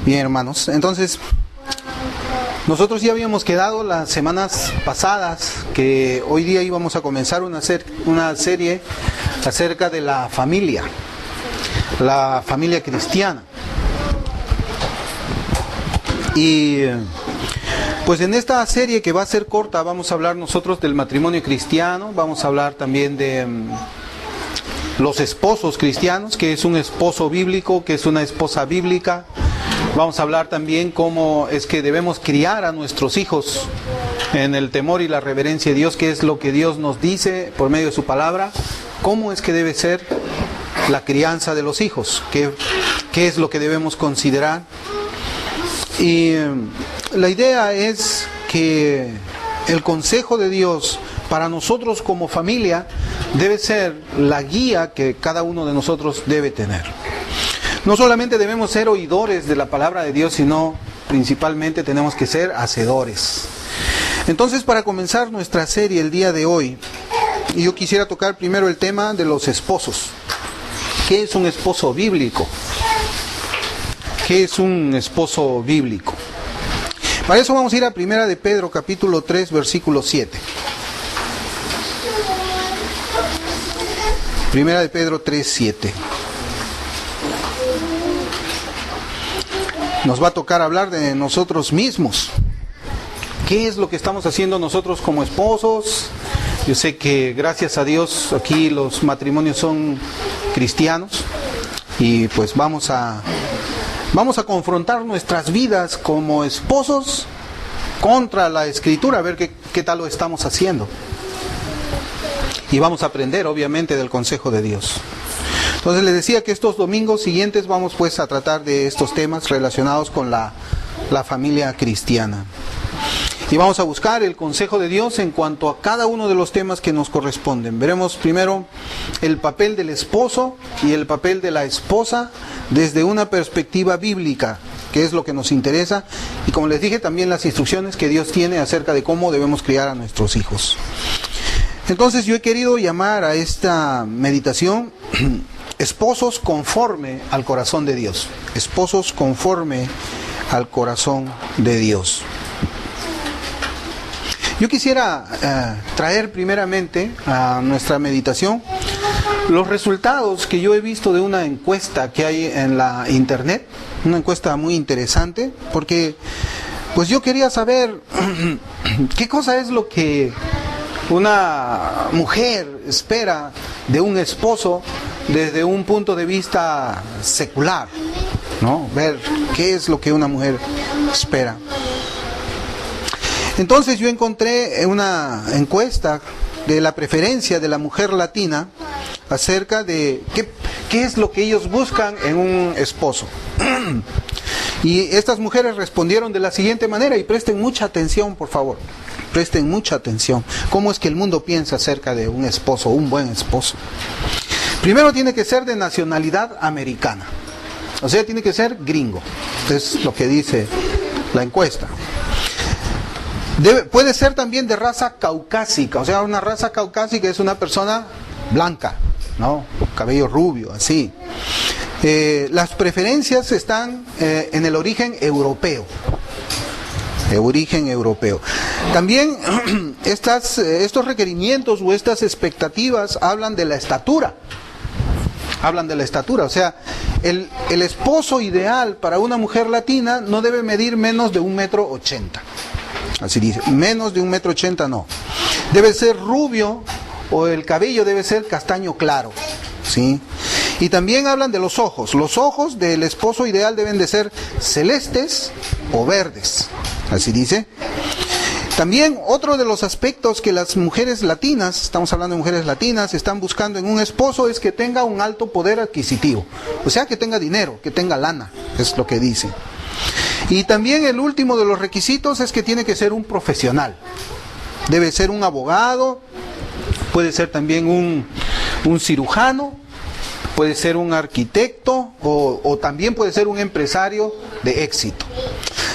Bien, hermanos, entonces nosotros ya habíamos quedado las semanas pasadas que hoy día íbamos a comenzar una serie acerca de la familia cristiana. Y pues en esta serie, que va a ser corta, vamos a hablar nosotros del matrimonio cristiano, vamos a hablar también de los esposos cristianos, que es un esposo bíblico, que es una esposa bíblica. Vamos a hablar también cómo es que debemos criar a nuestros hijos en el temor y la reverencia de Dios, que es lo que Dios nos dice por medio de su palabra, cómo es que debe ser la crianza de los hijos, qué es lo que debemos considerar. Y la idea es que el consejo de Dios para nosotros como familia debe ser la guía que cada uno de nosotros debe tener. No solamente debemos ser oidores de la palabra de Dios, sino principalmente tenemos que ser hacedores. Entonces, para comenzar nuestra serie el día de hoy, yo quisiera tocar primero el tema de los esposos. ¿Qué es un esposo bíblico? ¿Qué es un esposo bíblico? Para eso vamos a ir a 1 de Pedro, capítulo 3, versículo 7. 1 de Pedro 3, 7. Nos va a tocar hablar de nosotros mismos. ¿Qué es lo que estamos haciendo nosotros como esposos? Yo sé que gracias a Dios aquí los matrimonios son cristianos y pues vamos a confrontar nuestras vidas como esposos contra la Escritura, a ver qué tal lo estamos haciendo. Y vamos a aprender obviamente del consejo de Dios. Entonces les decía que estos domingos siguientes vamos pues a tratar de estos temas relacionados con la familia cristiana. Y vamos a buscar el consejo de Dios en cuanto a cada uno de los temas que nos corresponden. Veremos primero el papel del esposo y el papel de la esposa desde una perspectiva bíblica, que es lo que nos interesa. Y como les dije, también las instrucciones que Dios tiene acerca de cómo debemos criar a nuestros hijos. Entonces yo he querido llamar a esta meditación esposos conforme al corazón de Dios. Esposos conforme al corazón de Dios. Yo quisiera traer primeramente a nuestra meditación los resultados que yo he visto de una encuesta que hay en la internet, una encuesta muy interesante, porque pues yo quería saber qué cosa es lo que una mujer espera de un esposo desde un punto de vista secular, ¿no? Ver qué es lo que una mujer espera. Entonces yo encontré una encuesta de la preferencia de la mujer latina acerca de qué es lo que ellos buscan en un esposo. Y estas mujeres respondieron de la siguiente manera, y presten mucha atención, por favor. Presten mucha atención. ¿Cómo es que el mundo piensa acerca de un esposo, un buen esposo? Primero tiene que ser de nacionalidad americana. O sea, tiene que ser gringo. Es lo que dice la encuesta. Puede ser también de raza caucásica. O sea, una raza caucásica es una persona blanca, ¿no? Cabello rubio, así. Las preferencias están en el origen europeo. Origen europeo. También estos requerimientos o estas expectativas hablan de la estatura. Hablan de la estatura, o sea, el esposo ideal para una mujer latina no debe medir menos de 1,80 m. Así dice, menos de 1,80 m no. Debe ser rubio o el cabello debe ser castaño claro, ¿sí? Y también hablan de los ojos. Los ojos del esposo ideal deben de ser celestes o verdes. Así dice. También otro de los aspectos que las mujeres latinas, estamos hablando de mujeres latinas, están buscando en un esposo es que tenga un alto poder adquisitivo. O sea, que tenga dinero, que tenga lana, es lo que dice. Y también el último de los requisitos es que tiene que ser un profesional. Debe ser un abogado, puede ser también un cirujano, puede ser un arquitecto o también puede ser un empresario de éxito.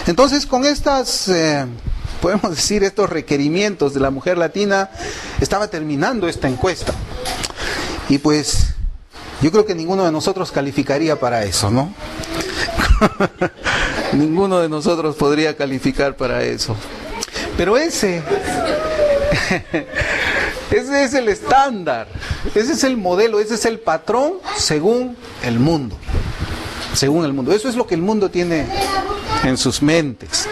Entonces, con estas, podemos decir, estos requerimientos de la mujer latina, estaba terminando esta encuesta. Y pues, yo creo que ninguno de nosotros calificaría para eso, ¿no? Ninguno de nosotros podría calificar para eso. Pero ese es el estándar, ese es el modelo, ese es el patrón según el mundo. Según el mundo. Eso es lo que el mundo tiene en sus mentes.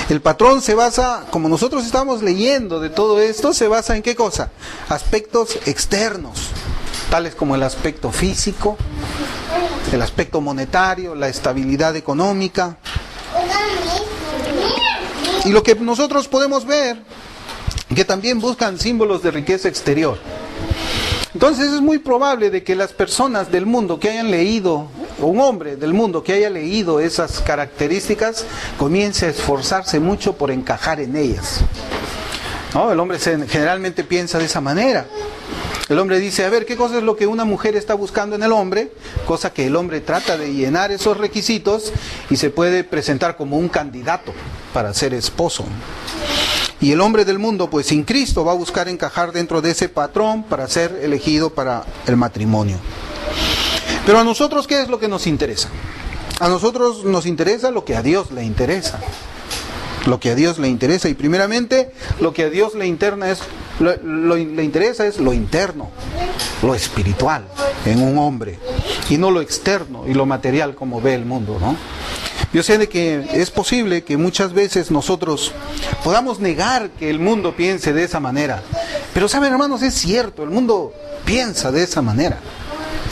El patrón se basa, como nosotros estamos leyendo de todo esto, se basa en ¿qué cosa? Aspectos externos, tales como el aspecto físico, el aspecto monetario, la estabilidad económica. Y lo que nosotros podemos ver, que también buscan símbolos de riqueza exterior. Entonces es muy probable de que las personas del mundo que hayan leído, o un hombre del mundo que haya leído esas características, comience a esforzarse mucho por encajar en ellas. ¿No? El hombre generalmente piensa de esa manera. El hombre dice, a ver, ¿qué cosa es lo que una mujer está buscando en el hombre? Cosa que el hombre trata de llenar esos requisitos y se puede presentar como un candidato para ser esposo. Y el hombre del mundo, pues sin Cristo, va a buscar encajar dentro de ese patrón para ser elegido para el matrimonio. Pero a nosotros, ¿qué es lo que nos interesa? A nosotros nos interesa lo que a Dios le interesa. Lo que a Dios le interesa. Y primeramente, lo que a Dios le interesa es lo interno, lo espiritual en un hombre. Y no lo externo y lo material como ve el mundo, ¿no? Yo sé de que es posible que muchas veces nosotros podamos negar que el mundo piense de esa manera. Pero saben, hermanos, es cierto, el mundo piensa de esa manera.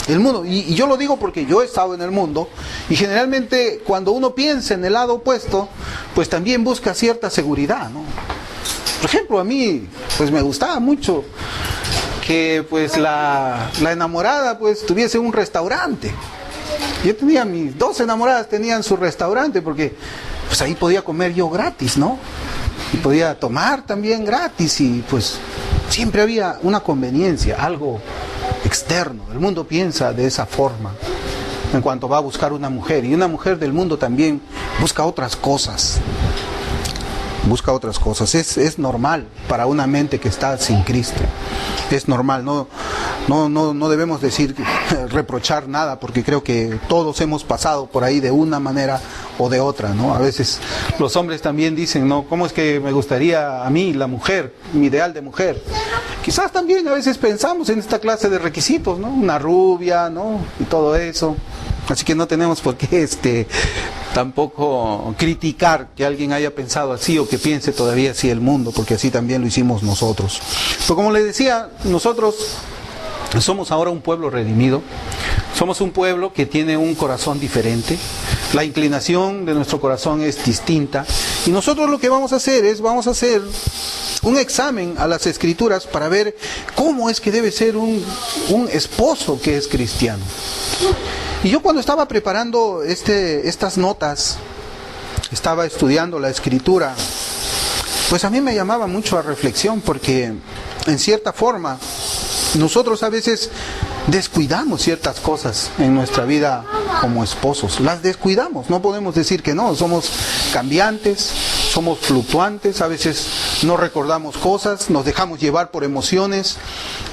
El mundo, y yo lo digo porque yo he estado en el mundo, y generalmente cuando uno piensa en el lado opuesto, pues también busca cierta seguridad, ¿no? Por ejemplo, a mí pues me gustaba mucho que pues la enamorada pues tuviese un restaurante. Yo tenía mis 2 enamoradas, tenían su restaurante porque pues ahí podía comer yo gratis, ¿no? Y podía tomar también gratis y pues siempre había una conveniencia, algo externo. El mundo piensa de esa forma en cuanto va a buscar una mujer, y una mujer del mundo también busca otras cosas. Busca otras cosas. Es normal para una mente que está sin Cristo. Es normal, no debemos decir, reprochar nada, porque creo que todos hemos pasado por ahí de una manera o de otra, ¿no? A veces los hombres también dicen, ¿no? ¿Cómo es que me gustaría a mí, la mujer, mi ideal de mujer? Quizás también a veces pensamos en esta clase de requisitos, ¿no? Una rubia, ¿no? Y todo eso. Así que no tenemos por qué tampoco criticar que alguien haya pensado así o que piense todavía así el mundo, porque así también lo hicimos nosotros. Pero como les decía, nosotros somos ahora un pueblo redimido, somos un pueblo que tiene un corazón diferente, la inclinación de nuestro corazón es distinta, y nosotros lo que vamos a hacer un examen a las Escrituras para ver cómo es que debe ser un esposo que es cristiano. Y yo cuando estaba preparando estas notas, estaba estudiando la Escritura, pues a mí me llamaba mucho a reflexión, porque en cierta forma nosotros a veces descuidamos ciertas cosas en nuestra vida como esposos, las descuidamos, no podemos decir que no, somos cambiantes, somos fluctuantes, a veces no recordamos cosas, nos dejamos llevar por emociones,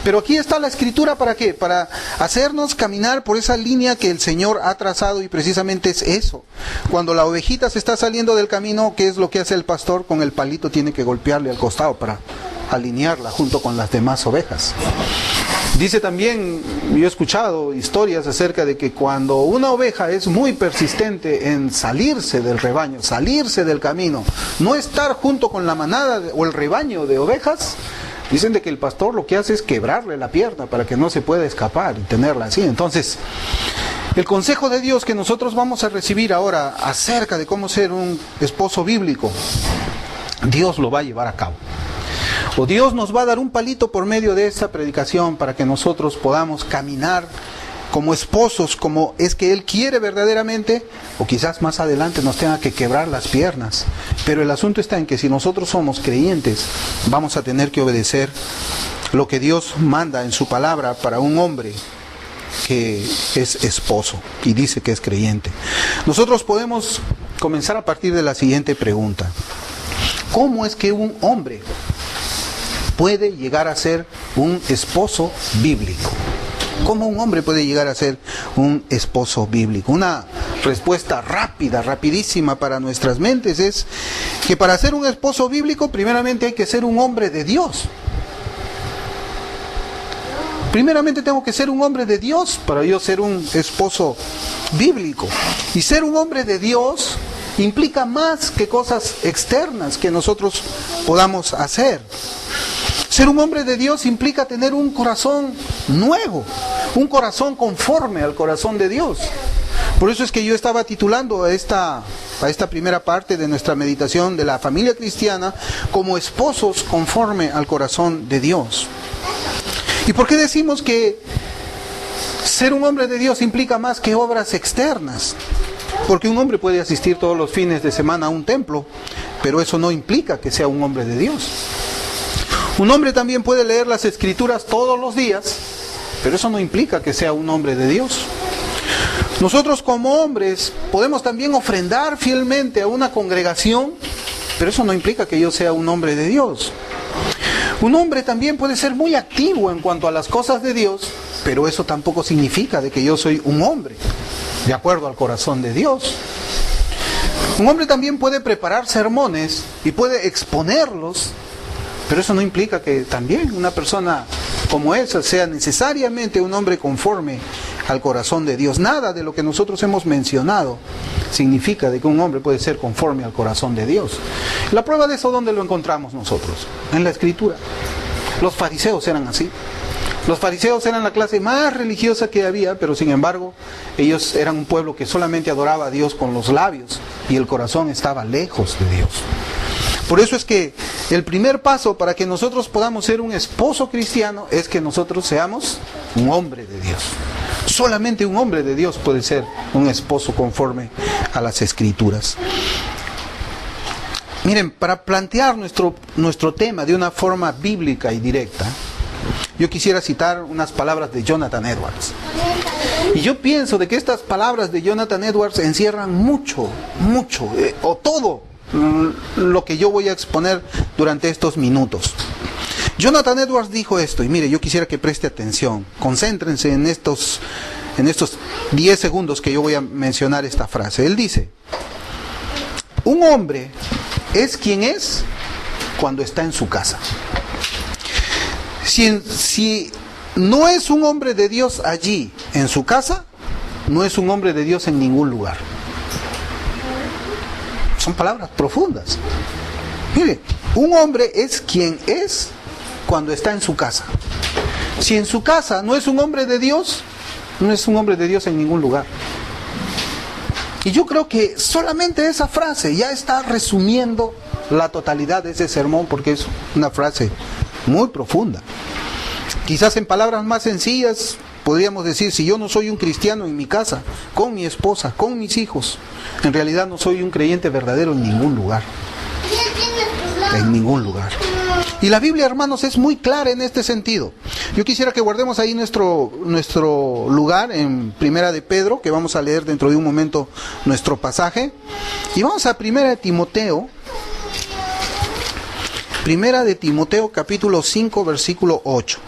pero aquí está la Escritura, ¿para qué? Para hacernos caminar por esa línea que el Señor ha trazado, y precisamente es eso. Cuando la ovejita se está saliendo del camino, ¿qué es lo que hace el pastor? Con el palito tiene que golpearle al costado para alinearla junto con las demás ovejas. Dice también, yo he escuchado historias acerca de que cuando una oveja es muy persistente en salirse del rebaño, salirse del camino, no estar junto con la manada o el rebaño de ovejas, dicen de que el pastor lo que hace es quebrarle la pierna para que no se pueda escapar y tenerla así. Entonces, el consejo de Dios que nosotros vamos a recibir ahora acerca de cómo ser un esposo bíblico, Dios lo va a llevar a cabo. O Dios nos va a dar un palito por medio de esta predicación para que nosotros podamos caminar como esposos, como es que Él quiere verdaderamente, o quizás más adelante nos tenga que quebrar las piernas. Pero el asunto está en que si nosotros somos creyentes, vamos a tener que obedecer lo que Dios manda en su palabra para un hombre que es esposo y dice que es creyente. Nosotros podemos comenzar a partir de la siguiente pregunta: ¿cómo es que un hombre puede llegar a ser un esposo bíblico? ¿Cómo un hombre puede llegar a ser un esposo bíblico? Una respuesta rápida, rapidísima para nuestras mentes es que para ser un esposo bíblico, primeramente hay que ser un hombre de Dios. Primeramente tengo que ser un hombre de Dios para yo ser un esposo bíblico. Y ser un hombre de Dios implica más que cosas externas que nosotros podamos hacer. Ser un hombre de Dios implica tener un corazón nuevo, un corazón conforme al corazón de Dios. Por eso es que yo estaba titulando a esta primera parte de nuestra meditación de la familia cristiana como esposos conforme al corazón de Dios. ¿Y por qué decimos que ser un hombre de Dios implica más que obras externas? Porque un hombre puede asistir todos los fines de semana a un templo, pero eso no implica que sea un hombre de Dios. Un hombre también puede leer las Escrituras todos los días, pero eso no implica que sea un hombre de Dios. Nosotros como hombres podemos también ofrendar fielmente a una congregación, pero eso no implica que yo sea un hombre de Dios. Un hombre también puede ser muy activo en cuanto a las cosas de Dios, pero eso tampoco significa de que yo soy un hombre, de acuerdo al corazón de Dios. Un hombre también puede preparar sermones y puede exponerlos, pero eso no implica que también una persona como esa sea necesariamente un hombre conforme al corazón de Dios. Nada de lo que nosotros hemos mencionado significa de que un hombre puede ser conforme al corazón de Dios. La prueba de eso, ¿dónde lo encontramos nosotros? En la Escritura. Los fariseos eran así. Los fariseos eran la clase más religiosa que había, pero sin embargo, ellos eran un pueblo que solamente adoraba a Dios con los labios y el corazón estaba lejos de Dios. Por eso es que el primer paso para que nosotros podamos ser un esposo cristiano es que nosotros seamos un hombre de Dios. Solamente un hombre de Dios puede ser un esposo conforme a las Escrituras. Miren, para plantear nuestro tema de una forma bíblica y directa, yo quisiera citar unas palabras de Jonathan Edwards. Y yo pienso de que estas palabras de Jonathan Edwards encierran mucho, o todo lo que yo voy a exponer durante estos minutos. Jonathan Edwards dijo esto, y mire, yo quisiera que preste atención, concéntrense en estos 10 segundos que yo voy a mencionar esta frase. Él dice: un hombre es quien es cuando está en su casa. Si no es un hombre de Dios allí, en su casa, no es un hombre de Dios en ningún lugar. Son palabras profundas. Mire, un hombre es quien es cuando está en su casa. Si en su casa no es un hombre de Dios, no es un hombre de Dios en ningún lugar. Y yo creo que solamente esa frase ya está resumiendo la totalidad de ese sermón, porque es una frase muy profunda. Quizás en palabras más sencillas podríamos decir: si yo no soy un cristiano en mi casa, con mi esposa, con mis hijos, en realidad no soy un creyente verdadero en ningún lugar. En ningún lugar. Y la Biblia, hermanos, es muy clara en este sentido. Yo quisiera que guardemos ahí nuestro lugar en Primera de Pedro, que vamos a leer dentro de un momento nuestro pasaje. Y vamos a Primera de Timoteo. Primera de Timoteo, capítulo 5, versículo 8.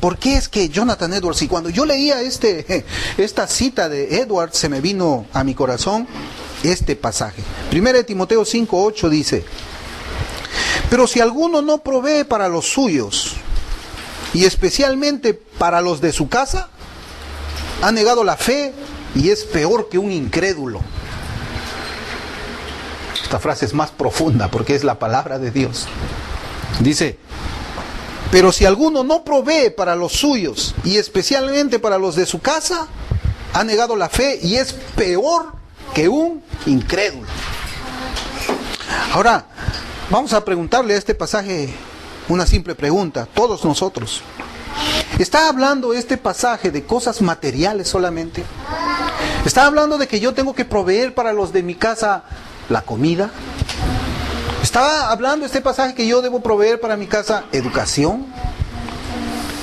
¿Por qué es que Jonathan Edwards, y cuando yo leía esta cita de Edwards, se me vino a mi corazón este pasaje? Primera de Timoteo 5:8 dice: pero si alguno no provee para los suyos, y especialmente para los de su casa, ha negado la fe y es peor que un incrédulo. Esta frase es más profunda porque es la palabra de Dios. Dice: pero si alguno no provee para los suyos, y especialmente para los de su casa, ha negado la fe y es peor que un incrédulo. Ahora, vamos a preguntarle a este pasaje una simple pregunta, todos nosotros. ¿Está hablando este pasaje de cosas materiales solamente? ¿Está hablando de que yo tengo que proveer para los de mi casa la comida? ¿Está hablando este pasaje que yo debo proveer para mi casa educación?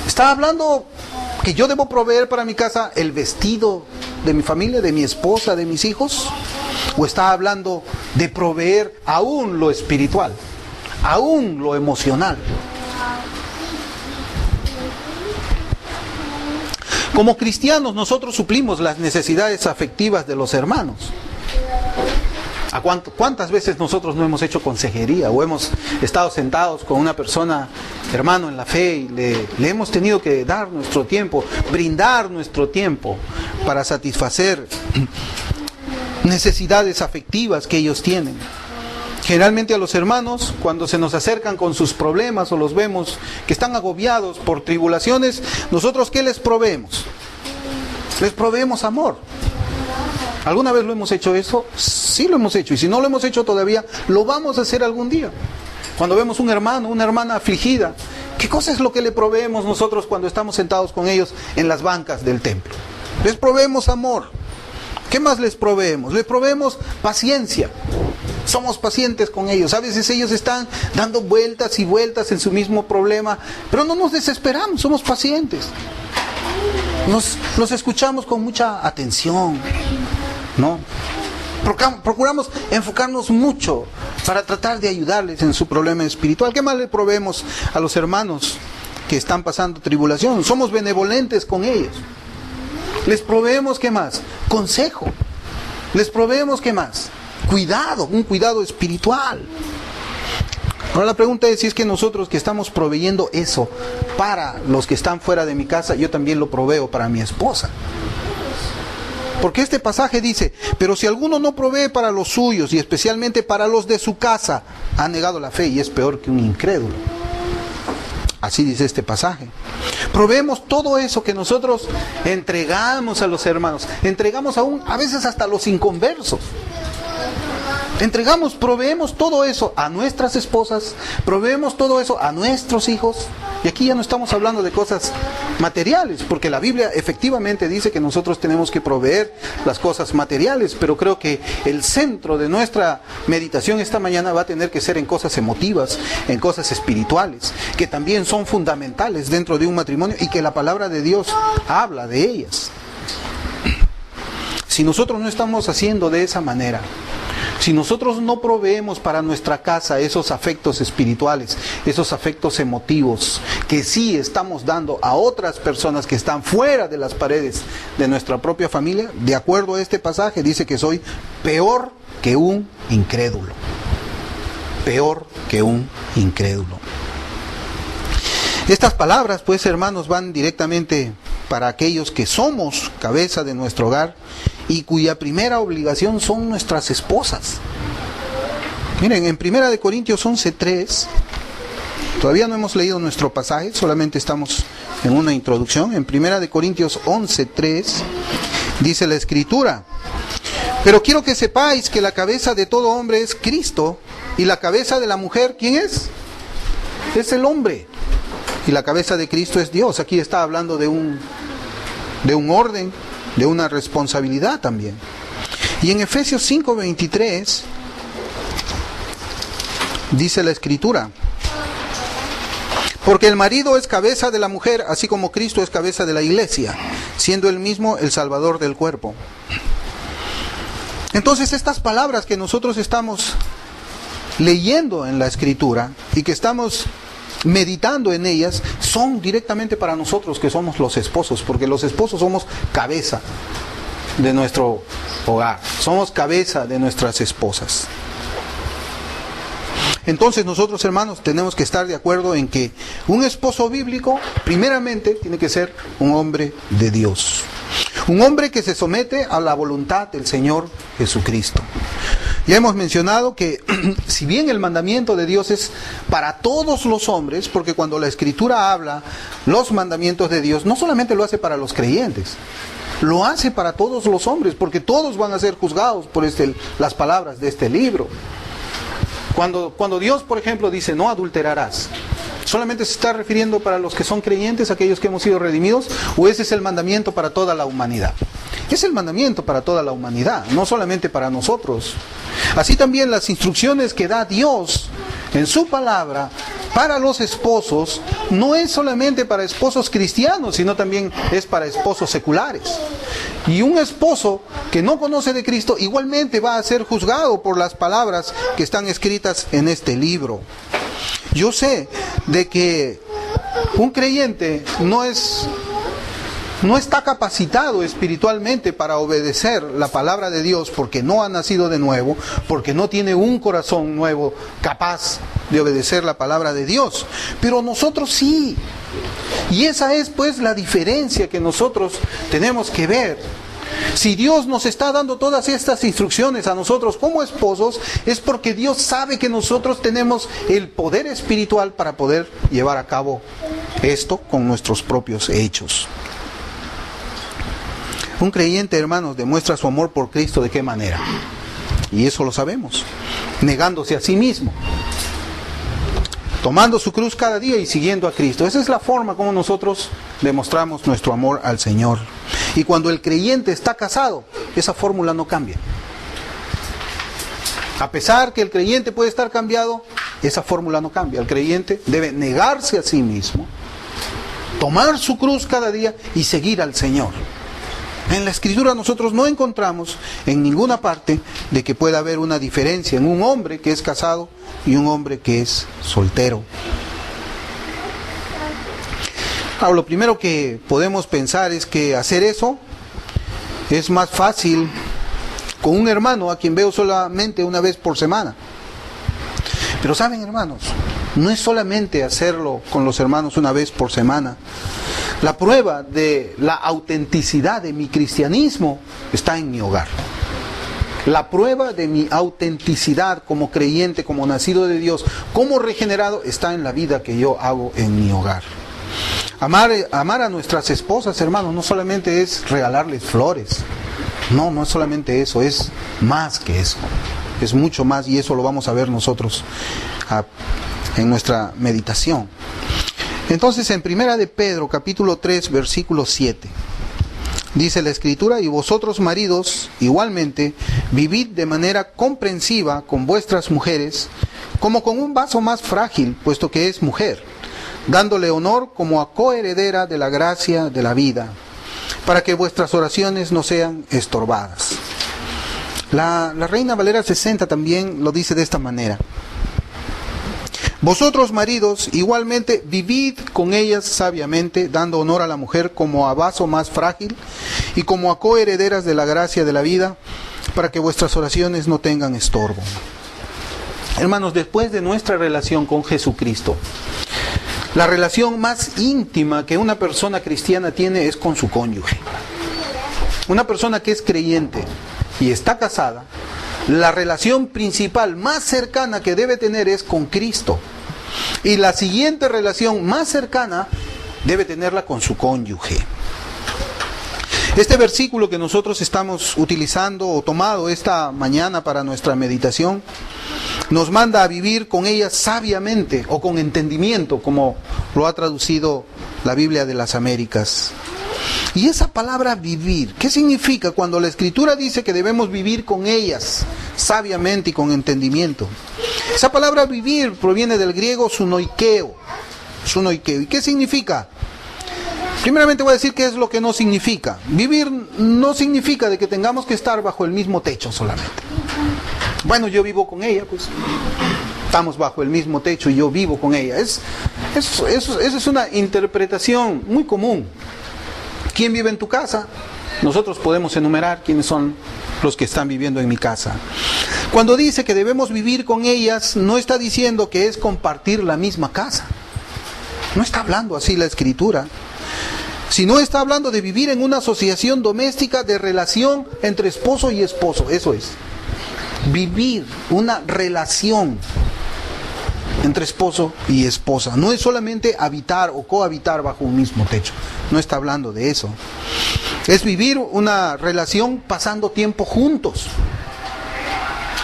¿Está hablando que yo debo proveer para mi casa el vestido de mi familia, de mi esposa, de mis hijos? ¿O está hablando de proveer aún lo espiritual, aún lo emocional? Como cristianos nosotros suplimos las necesidades afectivas de los hermanos. ¿Cuántas veces nosotros no hemos hecho consejería o hemos estado sentados con una persona, hermano en la fe, y le hemos tenido que dar nuestro tiempo, brindar nuestro tiempo para satisfacer necesidades afectivas que ellos tienen? Generalmente a los hermanos, cuando se nos acercan con sus problemas o los vemos que están agobiados por tribulaciones, nosotros ¿qué les proveemos? Les proveemos amor. ¿Alguna vez lo hemos hecho eso? Sí lo hemos hecho, y si no lo hemos hecho todavía, lo vamos a hacer algún día. Cuando vemos un hermano, una hermana afligida, ¿qué cosa es lo que le proveemos nosotros cuando estamos sentados con ellos en las bancas del templo? Les proveemos amor. ¿Qué más les proveemos? Les proveemos paciencia. Somos pacientes con ellos. A veces ellos están dando vueltas y vueltas en su mismo problema, pero no nos desesperamos, somos pacientes. Los escuchamos con mucha atención, ¿no? Procuramos enfocarnos mucho para tratar de ayudarles en su problema espiritual. ¿Qué más le proveemos a los hermanos que están pasando tribulación? Somos benevolentes con ellos. Les proveemos, ¿qué más? Consejo. Les proveemos, ¿qué más? Cuidado, un cuidado espiritual. Ahora la pregunta es si es que nosotros que estamos proveyendo eso para los que están fuera de mi casa, yo también lo proveo para mi esposa. Porque este pasaje dice, pero si alguno no provee para los suyos y especialmente para los de su casa, ha negado la fe y es peor que un incrédulo. Así dice este pasaje. Proveemos todo eso que nosotros entregamos a los hermanos, entregamos aún a veces hasta a los inconversos. Proveemos todo eso a nuestras esposas, proveemos todo eso a nuestros hijos. Y aquí ya no estamos hablando de cosas materiales, porque la Biblia efectivamente dice que nosotros tenemos que proveer las cosas materiales, pero creo que el centro de nuestra meditación esta mañana va a tener que ser en cosas emotivas, en cosas espirituales, que también son fundamentales dentro de un matrimonio y que la palabra de Dios habla de ellas. Si nosotros no estamos haciendo de esa manera, si nosotros no proveemos para nuestra casa esos afectos espirituales, esos afectos emotivos, que sí estamos dando a otras personas que están fuera de las paredes de nuestra propia familia, de acuerdo a este pasaje, dice que soy peor que un incrédulo. Peor que un incrédulo. Estas palabras, pues, hermanos, van directamente para aquellos que somos cabeza de nuestro hogar y cuya primera obligación son nuestras esposas. Miren, en 1 Corintios 11:3, todavía no hemos leído nuestro pasaje, solamente estamos en una introducción. En 1 Corintios 11:3 dice la Escritura: pero quiero que sepáis que la cabeza de todo hombre es Cristo, y la cabeza de la mujer, ¿quién es? Es el hombre. Y la cabeza de Cristo es Dios. Aquí está hablando de un orden, de una responsabilidad también. Y en Efesios 5:23 dice la Escritura: porque el marido es cabeza de la mujer, así como Cristo es cabeza de la iglesia, siendo él mismo el Salvador del cuerpo. Entonces estas palabras que nosotros estamos leyendo en la Escritura y que estamos meditando en ellas son directamente para nosotros que somos los esposos, porque los esposos somos cabeza de nuestro hogar, somos cabeza de nuestras esposas. Entonces nosotros, hermanos, tenemos que estar de acuerdo en que un esposo bíblico primeramente tiene que ser un hombre de Dios, un hombre que se somete a la voluntad del Señor Jesucristo. Ya hemos mencionado que si bien el mandamiento de Dios es para todos los hombres, porque cuando la Escritura habla los mandamientos de Dios, no solamente lo hace para los creyentes, lo hace para todos los hombres, porque todos van a ser juzgados por las palabras de este libro. Cuando Dios, por ejemplo, dice no adulterarás, ¿solamente se está refiriendo para los que son creyentes, aquellos que hemos sido redimidos, o ese es el mandamiento para toda la humanidad? Es el mandamiento para toda la humanidad, no solamente para nosotros. Así también las instrucciones que da Dios en su palabra para los esposos no es solamente para esposos cristianos, sino también es para esposos seculares. Y un esposo que no conoce de Cristo igualmente va a ser juzgado por las palabras que están escritas en este libro. Yo sé de que un creyente no es no está capacitado espiritualmente para obedecer la palabra de Dios porque no ha nacido de nuevo, porque no tiene un corazón nuevo capaz de obedecer la palabra de Dios. Pero nosotros sí. Y esa es pues la diferencia que nosotros tenemos que ver. Si Dios nos está dando todas estas instrucciones a nosotros como esposos, es porque Dios sabe que nosotros tenemos el poder espiritual para poder llevar a cabo esto con nuestros propios hechos. Un creyente, hermanos, demuestra su amor por Cristo ¿de qué manera? Y eso lo sabemos, negándose a sí mismo, tomando su cruz cada día y siguiendo a Cristo. Esa es la forma como nosotros demostramos nuestro amor al Señor. Y cuando el creyente está casado, esa fórmula no cambia. A pesar que el creyente puede estar cambiado, esa fórmula no cambia. El creyente debe negarse a sí mismo, tomar su cruz cada día y seguir al Señor. En la Escritura nosotros no encontramos en ninguna parte de que pueda haber una diferencia en un hombre que es casado y un hombre que es soltero. Ahora, lo primero que podemos pensar es que hacer eso es más fácil con un hermano a quien veo solamente una vez por semana. Pero saben, hermanos, no es solamente hacerlo con los hermanos una vez por semana. La prueba de la autenticidad de mi cristianismo está en mi hogar. La prueba de mi autenticidad como creyente, como nacido de Dios, como regenerado, está en la vida que yo hago en mi hogar. Amar a nuestras esposas, hermanos, no solamente es regalarles flores. No es solamente eso, es más que eso. Es mucho más, y eso lo vamos a ver nosotros en nuestra meditación. Entonces, en Primera de Pedro, capítulo 3, versículo 7, dice la Escritura: y vosotros, maridos, igualmente, vivid de manera comprensiva con vuestras mujeres, como con un vaso más frágil, puesto que es mujer, dándole honor como a coheredera de la gracia de la vida, para que vuestras oraciones no sean estorbadas. La Reina Valera 60 también lo dice de esta manera: vosotros, maridos, igualmente vivid con ellas sabiamente, dando honor a la mujer como a vaso más frágil y como a coherederas de la gracia de la vida, para que vuestras oraciones no tengan estorbo. Hermanos, después de nuestra relación con Jesucristo, la relación más íntima que una persona cristiana tiene es con su cónyuge. Una persona que es creyente y está casada, la relación principal más cercana que debe tener es con Cristo. Y la siguiente relación más cercana debe tenerla con su cónyuge. Este versículo que nosotros estamos utilizando o tomado esta mañana para nuestra meditación nos manda a vivir con ellas sabiamente o con entendimiento, como lo ha traducido la Biblia de las Américas. Y esa palabra vivir, ¿qué significa cuando la Escritura dice que debemos vivir con ellas sabiamente y con entendimiento? Esa palabra vivir proviene del griego sunoikeo. ¿Y qué significa? Primeramente voy a decir qué es lo que no significa. Vivir no significa de que tengamos que estar bajo el mismo techo solamente. Bueno, yo vivo con ella, pues estamos bajo el mismo techo y yo vivo con ella. Esa es una interpretación muy común. ¿Quién vive en tu casa? Nosotros podemos enumerar quiénes son los que están viviendo en mi casa. Cuando dice que debemos vivir con ellas, no está diciendo que es compartir la misma casa. No está hablando así la Escritura. Sino está hablando de vivir en una asociación doméstica de relación entre esposo y esposo. Eso es. Vivir una relación entre esposo y esposa. No es solamente habitar o cohabitar bajo un mismo techo. No está hablando de eso. Es vivir una relación pasando tiempo juntos.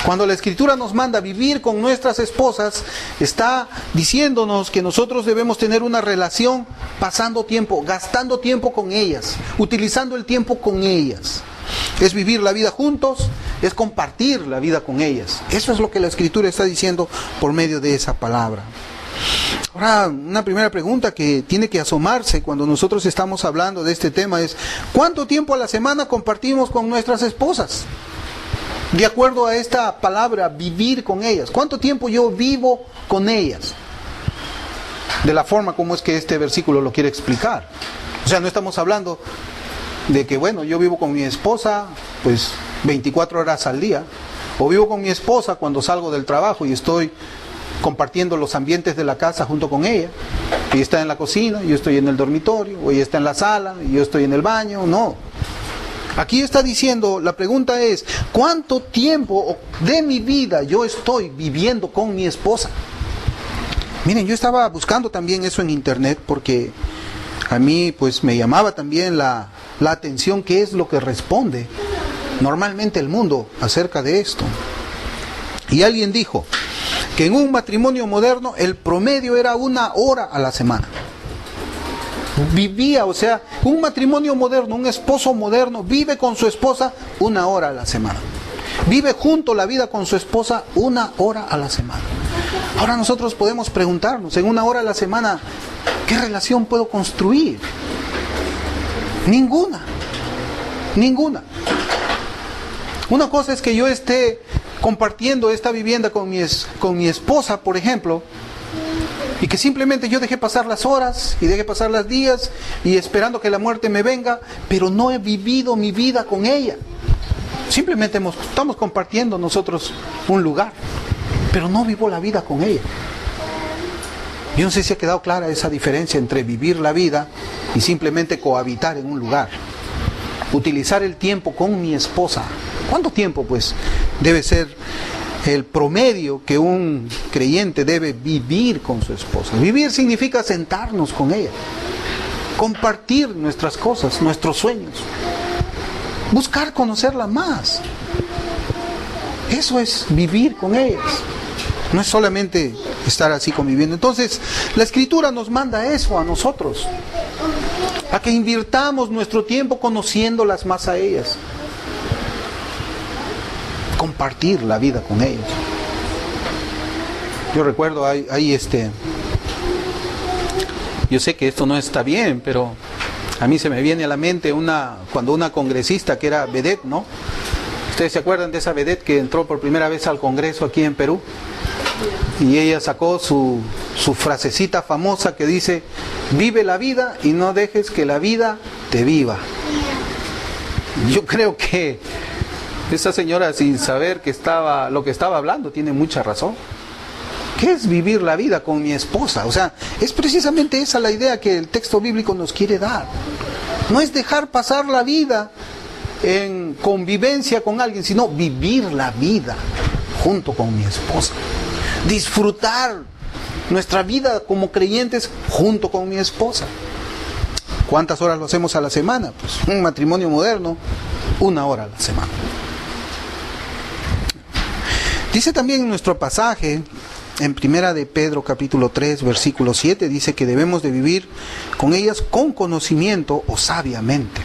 Cuando la Escritura nos manda vivir con nuestras esposas, está diciéndonos que nosotros debemos tener una relación pasando tiempo, gastando tiempo con ellas, utilizando el tiempo con ellas. Es vivir la vida juntos, es compartir la vida con ellas. Eso es lo que la Escritura está diciendo por medio de esa palabra. Ahora, una primera pregunta que tiene que asomarse cuando nosotros estamos hablando de este tema es: ¿cuánto tiempo a la semana compartimos con nuestras esposas? De acuerdo a esta palabra, vivir con ellas. ¿Cuánto tiempo yo vivo con ellas? De la forma como es que este versículo lo quiere explicar. O sea, no estamos hablando de que, bueno, yo vivo con mi esposa, pues 24 horas al día, o vivo con mi esposa cuando salgo del trabajo y estoy compartiendo los ambientes de la casa junto con ella. Ella está en la cocina, yo estoy en el dormitorio, o ella está en la sala, y yo estoy en el baño. No. Aquí está diciendo, la pregunta es, ¿cuánto tiempo de mi vida yo estoy viviendo con mi esposa? Miren, yo estaba buscando también eso en internet porque a mí pues me llamaba también la atención qué es lo que responde normalmente el mundo acerca de esto. Y alguien dijo que en un matrimonio moderno el promedio era 1 hora a la semana. Vivía, o sea, un matrimonio moderno, un esposo moderno vive con su esposa 1 hora a la semana. Vive junto la vida con su esposa 1 hora a la semana. Ahora nosotros podemos preguntarnos, en 1 hora a la semana, ¿qué relación puedo construir? Ninguna. Una cosa es que yo esté compartiendo esta vivienda con mi esposa, por ejemplo, y que simplemente yo deje pasar las horas y deje pasar los días y esperando que la muerte me venga, pero no he vivido mi vida con ella. Simplemente estamos compartiendo nosotros un lugar, pero no vivo la vida con ella. Yo no sé si ha quedado clara esa diferencia entre vivir la vida y simplemente cohabitar en un lugar. Utilizar el tiempo con mi esposa. ¿Cuánto tiempo pues debe ser el promedio que un creyente debe vivir con su esposa? Vivir significa sentarnos con ella, compartir nuestras cosas, nuestros sueños, buscar conocerla más. Eso es vivir con ellas. No es solamente estar así conviviendo. Entonces, la Escritura nos manda eso a nosotros, a que invirtamos nuestro tiempo conociéndolas más a ellas, compartir la vida con ellos. Yo recuerdo, yo sé que esto no está bien, pero a mí se me viene a la mente cuando una congresista que era vedette, ¿no? ¿Ustedes se acuerdan de esa vedette que entró por primera vez al Congreso aquí en Perú? Y ella sacó su frasecita famosa que dice: vive la vida y no dejes que la vida te viva. Yo creo que esa señora, sin saber lo que estaba hablando, tiene mucha razón. ¿Qué es vivir la vida con mi esposa? O sea, es precisamente esa la idea que el texto bíblico nos quiere dar. No es dejar pasar la vida en convivencia con alguien, sino vivir la vida junto con mi esposa. Disfrutar nuestra vida como creyentes junto con mi esposa. ¿Cuántas horas lo hacemos a la semana? Pues un matrimonio moderno, 1 hora a la semana. Dice también en nuestro pasaje, en Primera de Pedro capítulo 3, versículo 7, dice que debemos de vivir con ellas con conocimiento o sabiamente.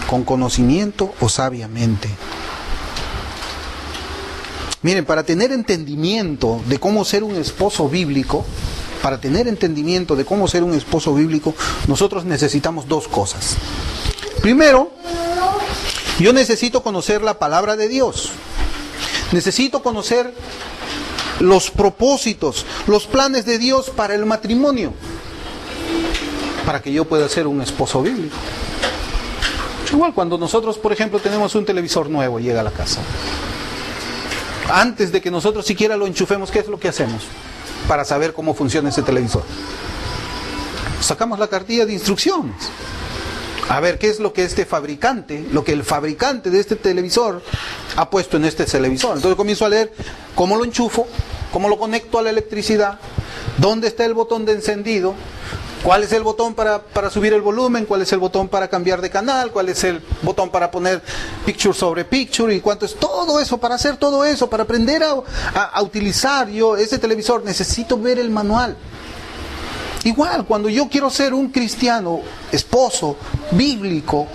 Con conocimiento o sabiamente. Miren, para tener entendimiento de cómo ser un esposo bíblico, nosotros necesitamos 2 cosas. Primero, yo necesito conocer la palabra de Dios. Necesito conocer los propósitos, los planes de Dios para el matrimonio, para que yo pueda ser un esposo bíblico. Igual cuando nosotros, por ejemplo, tenemos un televisor nuevo y llega a la casa, antes de que nosotros siquiera lo enchufemos, ¿qué es lo que hacemos para saber cómo funciona ese televisor? Sacamos la cartilla de instrucciones, a ver qué es lo que el fabricante de este televisor ha puesto en este televisor. Entonces comienzo a leer cómo lo enchufo, cómo lo conecto a la electricidad, dónde está el botón de encendido, cuál es el botón para subir el volumen, cuál es el botón para cambiar de canal, cuál es el botón para poner picture sobre picture, y cuánto es todo eso. Para hacer todo eso, para aprender a utilizar yo ese televisor, necesito ver el manual. Igual, cuando yo quiero ser un cristiano, esposo, bíblico,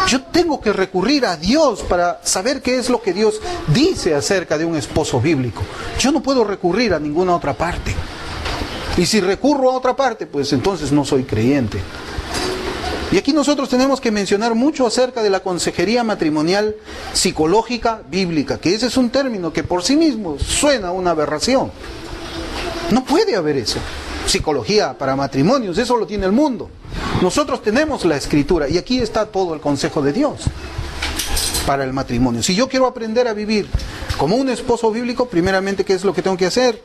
yo tengo que recurrir a Dios para saber qué es lo que Dios dice acerca de un esposo bíblico. Yo no puedo recurrir a ninguna otra parte. Y si recurro a otra parte, pues entonces no soy creyente. Y aquí nosotros tenemos que mencionar mucho acerca de la consejería matrimonial psicológica bíblica, que ese es un término que por sí mismo suena a una aberración. No puede haber eso. psicología para matrimonios, eso lo tiene el mundo. Nosotros tenemos la Escritura y aquí está todo el consejo de Dios para el matrimonio. Si yo quiero aprender a vivir como un esposo bíblico, primeramente, ¿qué es lo que tengo que hacer?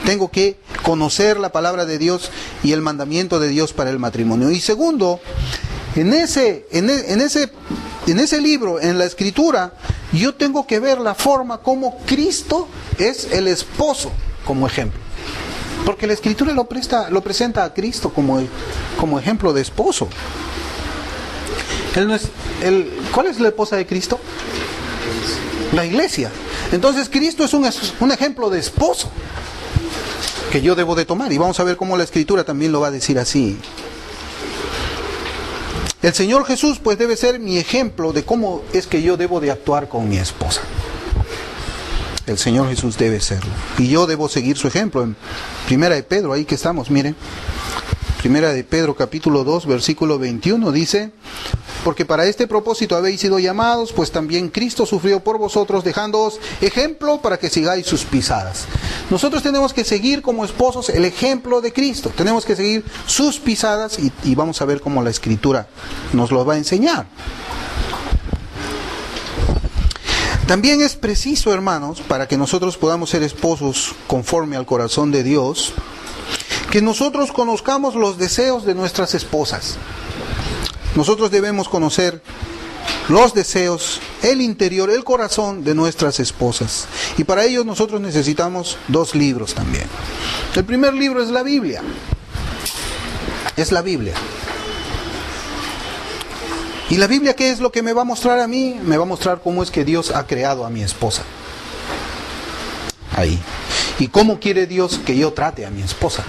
Tengo que conocer la palabra de Dios y el mandamiento de Dios para el matrimonio. Y segundo, en ese libro, en la Escritura, yo tengo que ver la forma como Cristo es el esposo como ejemplo. Porque la Escritura lo presenta a Cristo como ejemplo de esposo. ¿Cuál es la esposa de Cristo? La iglesia. Entonces Cristo es un ejemplo de esposo que yo debo de tomar. Y vamos a ver cómo la Escritura también lo va a decir así. El Señor Jesús pues debe ser mi ejemplo de cómo es que yo debo de actuar con mi esposa. El Señor Jesús debe serlo. Y yo debo seguir su ejemplo. En Primera de Pedro, ahí que estamos, miren. Primera de Pedro capítulo 2, versículo 21 dice: porque para este propósito habéis sido llamados, pues también Cristo sufrió por vosotros, dejándoos ejemplo para que sigáis sus pisadas. Nosotros tenemos que seguir como esposos el ejemplo de Cristo. Tenemos que seguir sus pisadas y vamos a ver cómo la Escritura nos lo va a enseñar. También es preciso, hermanos, para que nosotros podamos ser esposos conforme al corazón de Dios, que nosotros conozcamos los deseos de nuestras esposas. Nosotros debemos conocer los deseos, el interior, el corazón de nuestras esposas. Y para ello nosotros necesitamos 2 libros también. El primer libro es la Biblia. Es la Biblia. ¿Y la Biblia qué es lo que me va a mostrar a mí? Me va a mostrar cómo es que Dios ha creado a mi esposa. Ahí. ¿Y cómo quiere Dios que yo trate a mi esposa?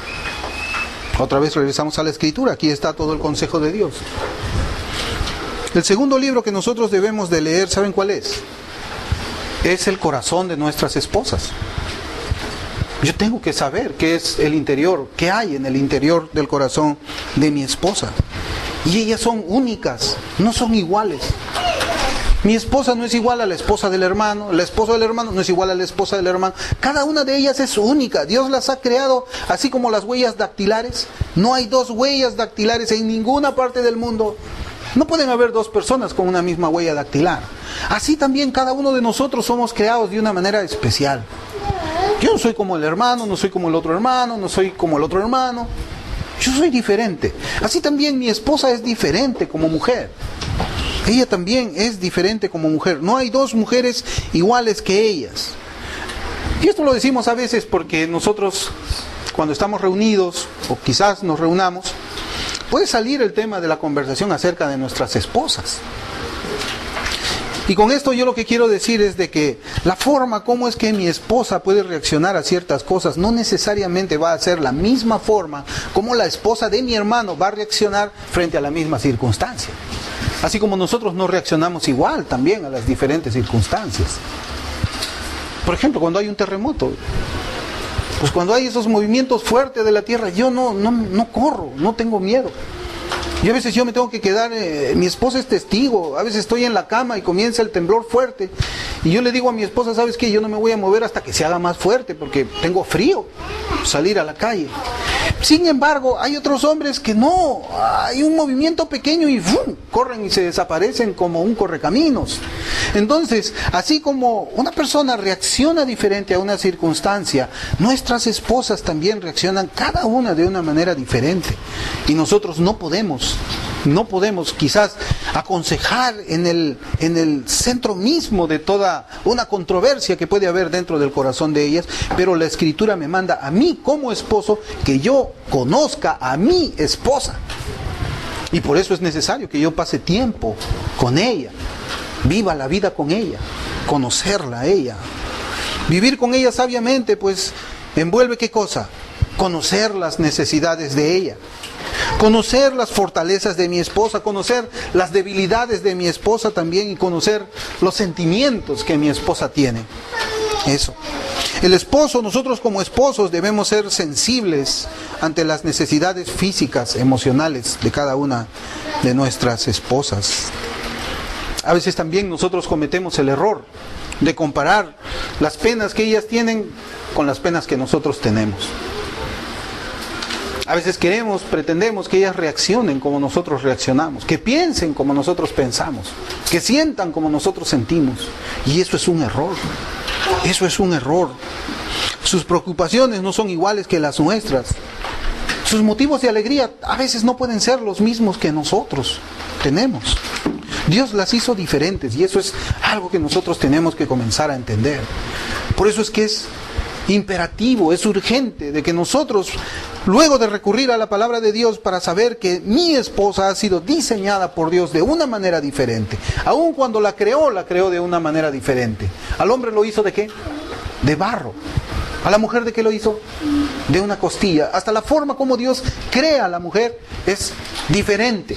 Otra vez regresamos a la Escritura. Aquí está todo el consejo de Dios. El segundo libro que nosotros debemos de leer, ¿saben cuál es? Es el corazón de nuestras esposas. Yo tengo que saber qué es el interior, qué hay en el interior del corazón de mi esposa. Y ellas son únicas, no son iguales. Mi esposa no es igual a la esposa del hermano, la esposa del hermano no es igual a la esposa del hermano. Cada una de ellas es única. Dios las ha creado así como las huellas dactilares. No hay 2 huellas dactilares en ninguna parte del mundo. No pueden haber 2 personas con una misma huella dactilar. Así también cada uno de nosotros somos creados de una manera especial. Yo no soy como el hermano, no soy como el otro hermano, no soy como el otro hermano. Yo soy diferente. Así también mi esposa es diferente como mujer. Ella también es diferente como mujer. No hay 2 mujeres iguales que ellas. Y esto lo decimos a veces porque nosotros, cuando estamos reunidos, o quizás nos reunamos, puede salir el tema de la conversación acerca de nuestras esposas. Y con esto yo lo que quiero decir es de que la forma como es que mi esposa puede reaccionar a ciertas cosas no necesariamente va a ser la misma forma como la esposa de mi hermano va a reaccionar frente a la misma circunstancia. Así como nosotros no reaccionamos igual también a las diferentes circunstancias. Por ejemplo, cuando hay un terremoto, pues cuando hay esos movimientos fuertes de la tierra, yo no corro, no tengo miedo. Y a veces yo me tengo que quedar, mi esposa es testigo, a veces estoy en la cama y comienza el temblor fuerte. Y yo le digo a mi esposa, ¿sabes qué? Yo no me voy a mover hasta que se haga más fuerte porque tengo frío, salir a la calle. Sin embargo, hay otros hombres que no, hay un movimiento pequeño y ¡fum!, corren y se desaparecen como un correcaminos. Entonces, así como una persona reacciona diferente a una circunstancia, nuestras esposas también reaccionan cada una de una manera diferente. Y nosotros no podemos quizás aconsejar en el centro mismo de toda una controversia que puede haber dentro del corazón de ellas, pero la Escritura me manda a mí como esposo que yo conozca a mi esposa. Y por eso es necesario que yo pase tiempo con ella, viva la vida con ella, conocerla a ella. Vivir con ella sabiamente, pues, envuelve ¿qué cosa? Conocer las necesidades de ella. Conocer las fortalezas de mi esposa, conocer las debilidades de mi esposa también y conocer los sentimientos que mi esposa tiene. Eso. El esposo, nosotros como esposos debemos ser sensibles ante las necesidades físicas, emocionales de cada una de nuestras esposas. A veces también nosotros cometemos el error de comparar las penas que ellas tienen con las penas que nosotros tenemos. A veces pretendemos que ellas reaccionen como nosotros reaccionamos, que piensen como nosotros pensamos, que sientan como nosotros sentimos. Y eso es un error. Eso es un error. Sus preocupaciones no son iguales que las nuestras. Sus motivos de alegría a veces no pueden ser los mismos que nosotros tenemos. Dios las hizo diferentes y eso es algo que nosotros tenemos que comenzar a entender. Por eso es que es imperativo, es urgente de que nosotros, luego de recurrir a la palabra de Dios para saber que mi esposa ha sido diseñada por Dios de una manera diferente, aun cuando la creó de una manera diferente. Al hombre lo hizo ¿de qué? De barro. ¿A la mujer de qué lo hizo? De una costilla. Hasta la forma como Dios crea a la mujer es diferente.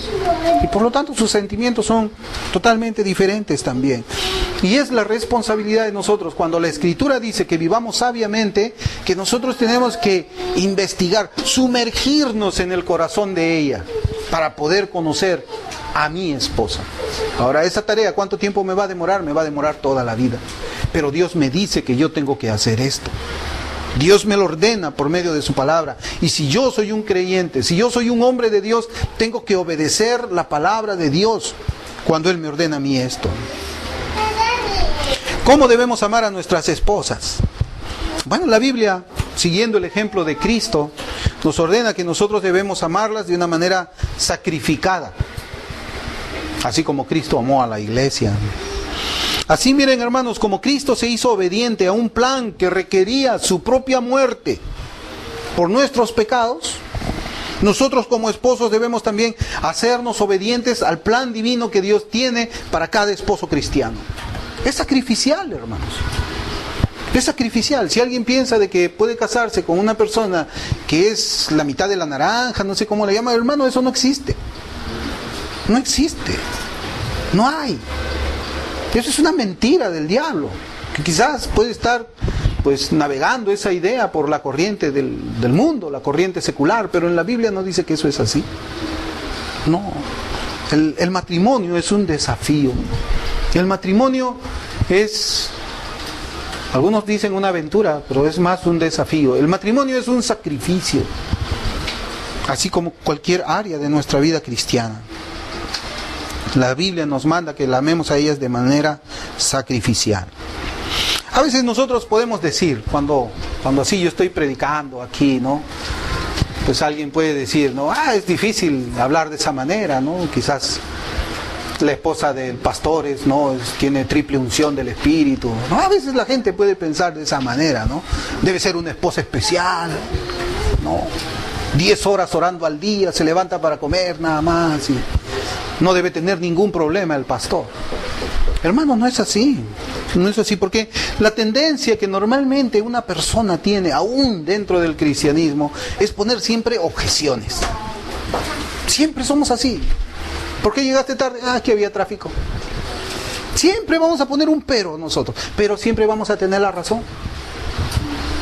Y por lo tanto sus sentimientos son totalmente diferentes también. Y es la responsabilidad de nosotros, cuando la Escritura dice que vivamos sabiamente, que nosotros tenemos que investigar, sumergirnos en el corazón de ella, para poder conocer a mi esposa. Ahora, esa tarea, ¿cuánto tiempo me va a demorar? Me va a demorar toda la vida. Pero Dios me dice que yo tengo que hacer esto. Dios me lo ordena por medio de su palabra. Y si yo soy un creyente, si yo soy un hombre de Dios, tengo que obedecer la palabra de Dios cuando Él me ordena a mí esto. ¿Cómo debemos amar a nuestras esposas? Bueno, la Biblia, siguiendo el ejemplo de Cristo, nos ordena que nosotros debemos amarlas de una manera sacrificada, así como Cristo amó a la iglesia. Así, miren, hermanos, como Cristo se hizo obediente a un plan que requería su propia muerte por nuestros pecados, nosotros como esposos debemos también hacernos obedientes al plan divino que Dios tiene para cada esposo cristiano. Es sacrificial, hermanos. Es sacrificial. Si alguien piensa de que puede casarse con una persona que es la mitad de la naranja, no sé cómo le llama, hermano, eso no existe. No existe. No hay. Eso es una mentira del diablo, que quizás puede estar pues navegando esa idea por la corriente del mundo, la corriente secular, pero en la Biblia no dice que eso es así. No. El matrimonio es un desafío. El matrimonio es, algunos dicen una aventura, pero es más un desafío. El matrimonio es un sacrificio, así como cualquier área de nuestra vida cristiana. La Biblia nos manda que la amemos a ellas de manera sacrificial. A veces nosotros podemos decir, cuando así yo estoy predicando aquí, ¿no? Pues alguien puede decir, ¿no? Es difícil hablar de esa manera, ¿no? Quizás la esposa del pastor tiene triple unción del Espíritu, ¿no? A veces la gente puede pensar de esa manera, ¿no? Debe ser una esposa especial, ¿no? 10 horas orando al día, se levanta para comer nada más y no debe tener ningún problema el pastor. Hermano, no es así. No es así, porque la tendencia que normalmente una persona tiene, aún dentro del cristianismo, es poner siempre objeciones. Siempre somos así. ¿Por qué llegaste tarde? Que había tráfico. Siempre vamos a poner un pero nosotros, pero siempre vamos a tener la razón.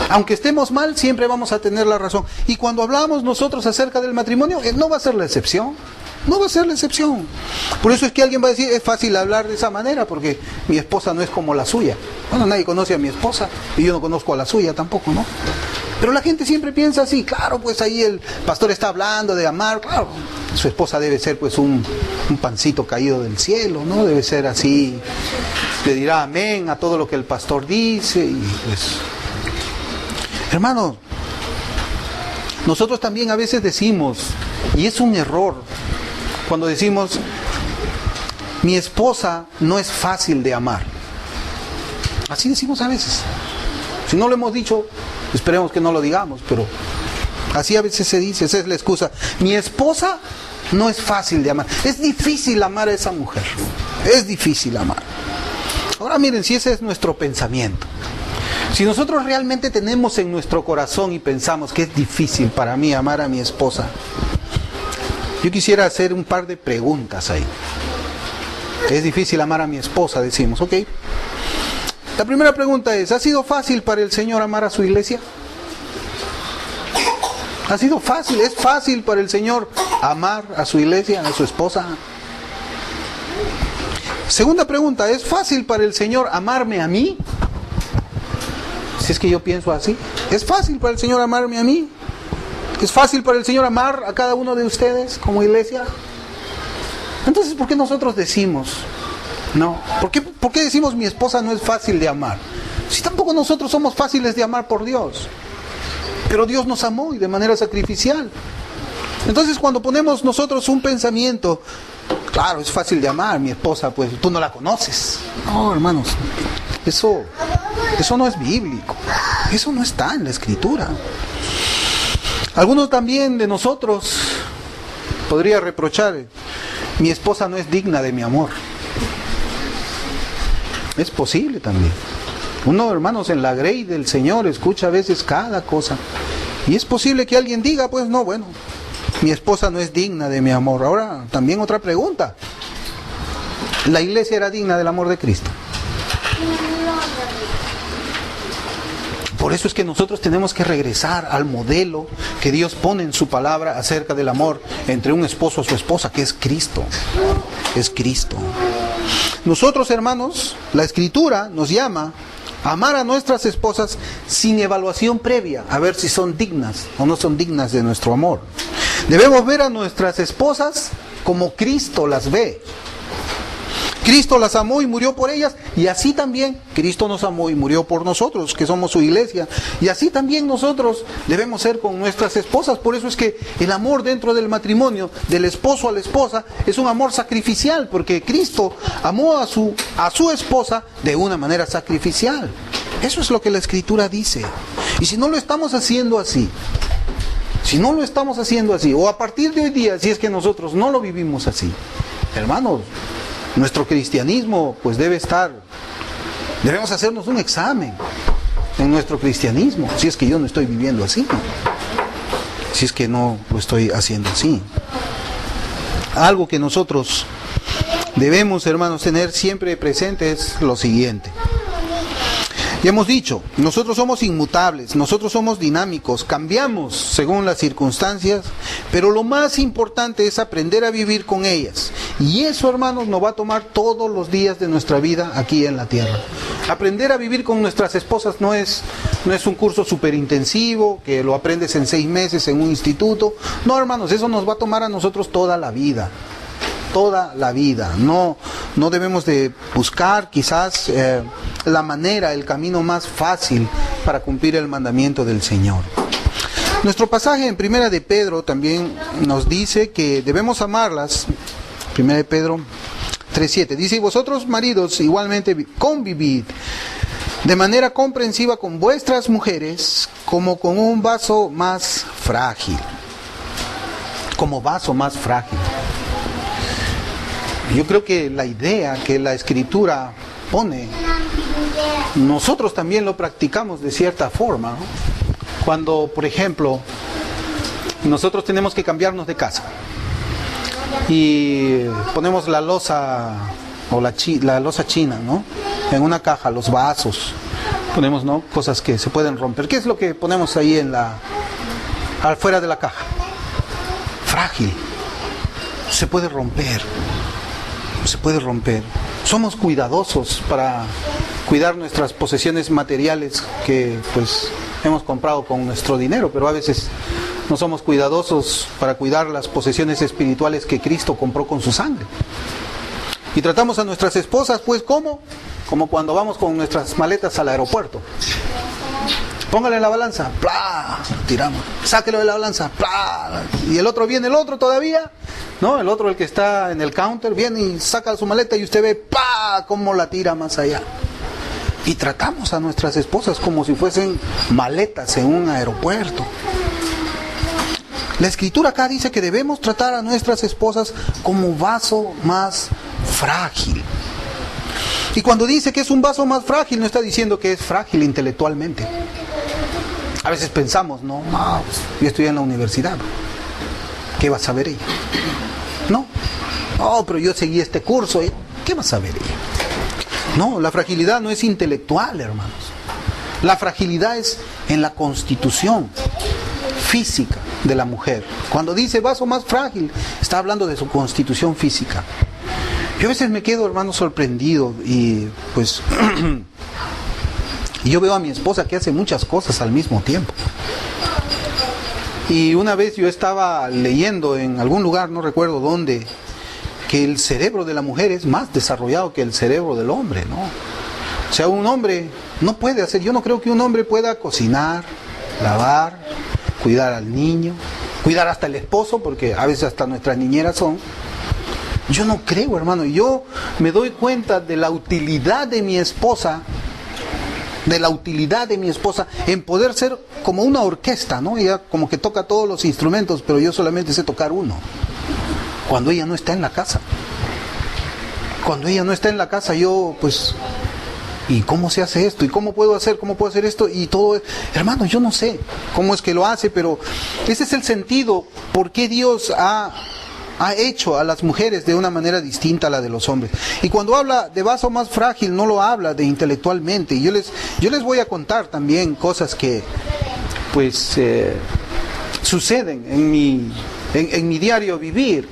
Aunque estemos mal, siempre vamos a tener la razón. Y cuando hablamos nosotros acerca del matrimonio, no va a ser la excepción. No va a ser la excepción. Por eso es que alguien va a decir, es fácil hablar de esa manera, porque mi esposa no es como la suya. Bueno, nadie conoce a mi esposa, y yo no conozco a la suya tampoco, ¿no? Pero la gente siempre piensa así, claro, pues ahí el pastor está hablando de amar, claro, su esposa debe ser pues un pancito caído del cielo, ¿no? Debe ser así, le dirá amén a todo lo que el pastor dice, y pues... Hermano, nosotros también a veces decimos, y es un error, cuando decimos, mi esposa no es fácil de amar. Así decimos a veces. Si no lo hemos dicho, esperemos que no lo digamos, pero así a veces se dice, esa es la excusa. Mi esposa no es fácil de amar. Es difícil amar a esa mujer. Es difícil amar. Ahora miren, si ese es nuestro pensamiento. Si nosotros realmente tenemos en nuestro corazón y pensamos que es difícil para mí amar a mi esposa, yo quisiera hacer un par de preguntas ahí. Es difícil amar a mi esposa, decimos, ¿ok? La primera pregunta es, ¿ha sido fácil para el Señor amar a su iglesia? ¿Ha sido fácil? ¿Es fácil para el Señor amar a su iglesia, a su esposa? Segunda pregunta, ¿es fácil para el Señor amarme a mí? Si es que yo pienso así, ¿es fácil para el Señor amarme a mí? ¿Es fácil para el Señor amar a cada uno de ustedes como iglesia? Entonces, ¿por qué nosotros decimos? No. ¿Por qué decimos mi esposa no es fácil de amar? Si tampoco nosotros somos fáciles de amar por Dios. Pero Dios nos amó y de manera sacrificial. Entonces, cuando ponemos nosotros un pensamiento, claro, es fácil de amar, mi esposa, pues tú no la conoces. No, hermanos, eso no es bíblico. Eso no está en la Escritura. Algunos también de nosotros podría reprochar, mi esposa no es digna de mi amor. Es posible también. Uno, hermanos, en la grey del Señor escucha a veces cada cosa. Y es posible que alguien diga, pues no, bueno, mi esposa no es digna de mi amor. Ahora, también otra pregunta. ¿La iglesia era digna del amor de Cristo? Por eso es que nosotros tenemos que regresar al modelo que Dios pone en su palabra acerca del amor entre un esposo a su esposa, que es Cristo. Es Cristo. Nosotros, hermanos, la Escritura nos llama a amar a nuestras esposas sin evaluación previa, a ver si son dignas o no son dignas de nuestro amor. Debemos ver a nuestras esposas como Cristo las ve. Cristo las amó y murió por ellas, y así también Cristo nos amó y murió por nosotros, que somos su iglesia, y así también nosotros debemos ser con nuestras esposas. Por eso es que el amor dentro del matrimonio, del esposo a la esposa, es un amor sacrificial, porque Cristo amó a su esposa de una manera sacrificial. Eso es lo que la Escritura dice. Y si no lo estamos haciendo así, o a partir de hoy día, si es que nosotros no lo vivimos así, hermanos, nuestro cristianismo pues debemos hacernos un examen en nuestro cristianismo, si es que yo no estoy viviendo así, si es que no lo estoy haciendo así. Algo que nosotros debemos, hermanos, tener siempre presente es lo siguiente. Ya hemos dicho, nosotros somos inmutables, nosotros somos dinámicos, cambiamos según las circunstancias, pero lo más importante es aprender a vivir con ellas. Y eso, hermanos, nos va a tomar todos los días de nuestra vida aquí en la tierra. Aprender a vivir con nuestras esposas no es un curso súper intensivo, que lo aprendes en 6 meses en un instituto. No, hermanos, eso nos va a tomar a nosotros toda la vida. Toda la vida. No debemos de buscar quizás la manera, el camino más fácil para cumplir el mandamiento del Señor. Nuestro pasaje en Primera de Pedro también nos dice que debemos amarlas. Primera de Pedro 3:7 dice: y vosotros, maridos, igualmente convivid de manera comprensiva con vuestras mujeres, como con un vaso más frágil. Como vaso más frágil. Yo creo que la idea que la Escritura pone, nosotros también lo practicamos de cierta forma, ¿no? Cuando, por ejemplo, nosotros tenemos que cambiarnos de casa y ponemos la loza o la loza china, ¿no? En una caja, los vasos, ponemos, ¿no?, cosas que se pueden romper. ¿Qué es lo que ponemos ahí afuera de la caja? Frágil, se puede romper. Somos cuidadosos para cuidar nuestras posesiones materiales que pues hemos comprado con nuestro dinero, pero a veces no somos cuidadosos para cuidar las posesiones espirituales que Cristo compró con su sangre. Y tratamos a nuestras esposas, pues, ¿cómo? Como cuando vamos con nuestras maletas al aeropuerto. Póngale en la balanza, ¡plá! Tiramos. Sáquelo de la balanza, ¡plá! Y el otro viene, el otro todavía, ¿no? El otro, el que está en el counter, viene y saca su maleta y usted ve, ¡plá!, cómo la tira más allá. Y tratamos a nuestras esposas como si fuesen maletas en un aeropuerto. La Escritura acá dice que debemos tratar a nuestras esposas como vaso más frágil. Y cuando dice que es un vaso más frágil, no está diciendo que es frágil intelectualmente. A veces pensamos, no, yo estoy en la universidad, ¿qué va a saber ella? No, pero yo seguí este curso, ¿qué va a saber ella? No, la fragilidad no es intelectual, hermanos. La fragilidad es en la constitución física de la mujer. Cuando dice vaso más frágil, está hablando de su constitución física. Yo a veces me quedo, hermano, sorprendido y pues y yo veo a mi esposa que hace muchas cosas al mismo tiempo. Y una vez yo estaba leyendo en algún lugar, no recuerdo dónde, que el cerebro de la mujer es más desarrollado que el cerebro del hombre, ¿no? O sea, un hombre no puede hacer, yo no creo que un hombre pueda cocinar, lavar, cuidar al niño, cuidar hasta el esposo, porque a veces hasta nuestras niñeras son. Yo no creo, hermano. Yo me doy cuenta de la utilidad de mi esposa, en poder ser como una orquesta, ¿no? Ella como que toca todos los instrumentos, pero yo solamente sé tocar uno. Cuando ella no está en la casa. Cuando ella no está en la casa, yo pues... ¿Y cómo se hace esto? ¿Y cómo puedo hacer esto? Y todo, hermano, yo no sé cómo es que lo hace, pero ese es el sentido, por qué Dios ha hecho a las mujeres de una manera distinta a la de los hombres. Y cuando habla de vaso más frágil, no lo habla de intelectualmente. Y yo les voy a contar también cosas que, pues, suceden en mi diario vivir.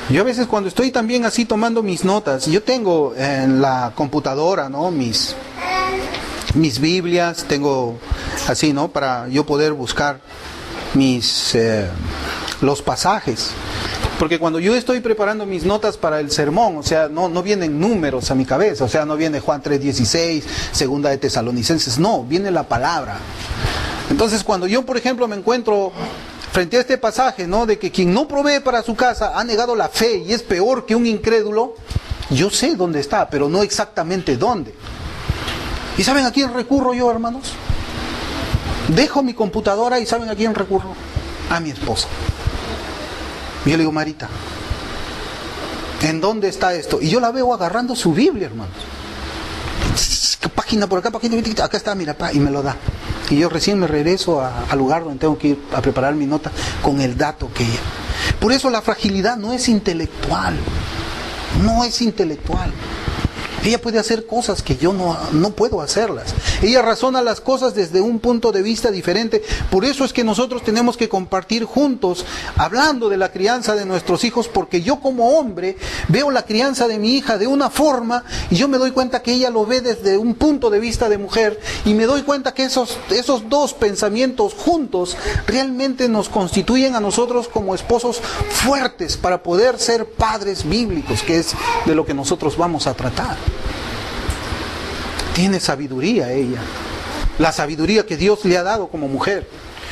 Yo a veces cuando estoy también así tomando mis notas, yo tengo en la computadora, ¿no? Mis Biblias, tengo así, ¿no? Para yo poder buscar los pasajes. Porque cuando yo estoy preparando mis notas para el sermón, o sea, no vienen números a mi cabeza, o sea, no viene Juan 3:16, segunda de Tesalonicenses, no, viene la palabra. Entonces cuando yo, por ejemplo, me encuentro frente a este pasaje, ¿no? De que quien no provee para su casa ha negado la fe y es peor que un incrédulo, yo sé dónde está, pero no exactamente dónde. ¿Y saben a quién recurro yo, hermanos? Dejo mi computadora y ¿saben a quién recurro? A mi esposa. Y yo le digo, Marita, ¿en dónde está esto? Y yo la veo agarrando su Biblia, hermanos. Página por acá, acá está, mira, y me lo da. Y yo recién me regreso al lugar donde tengo que ir a preparar mi nota con el dato que ella. Por eso la fragilidad no es intelectual. No es intelectual. Ella puede hacer cosas que yo no puedo hacerlas. Ella razona las cosas desde un punto de vista diferente. Por eso es que nosotros tenemos que compartir juntos, hablando de la crianza de nuestros hijos, porque yo como hombre veo la crianza de mi hija de una forma y yo me doy cuenta que ella lo ve desde un punto de vista de mujer y me doy cuenta que esos dos pensamientos juntos realmente nos constituyen a nosotros como esposos fuertes para poder ser padres bíblicos, que es de lo que nosotros vamos a tratar. Tiene sabiduría ella, la sabiduría que Dios le ha dado como mujer,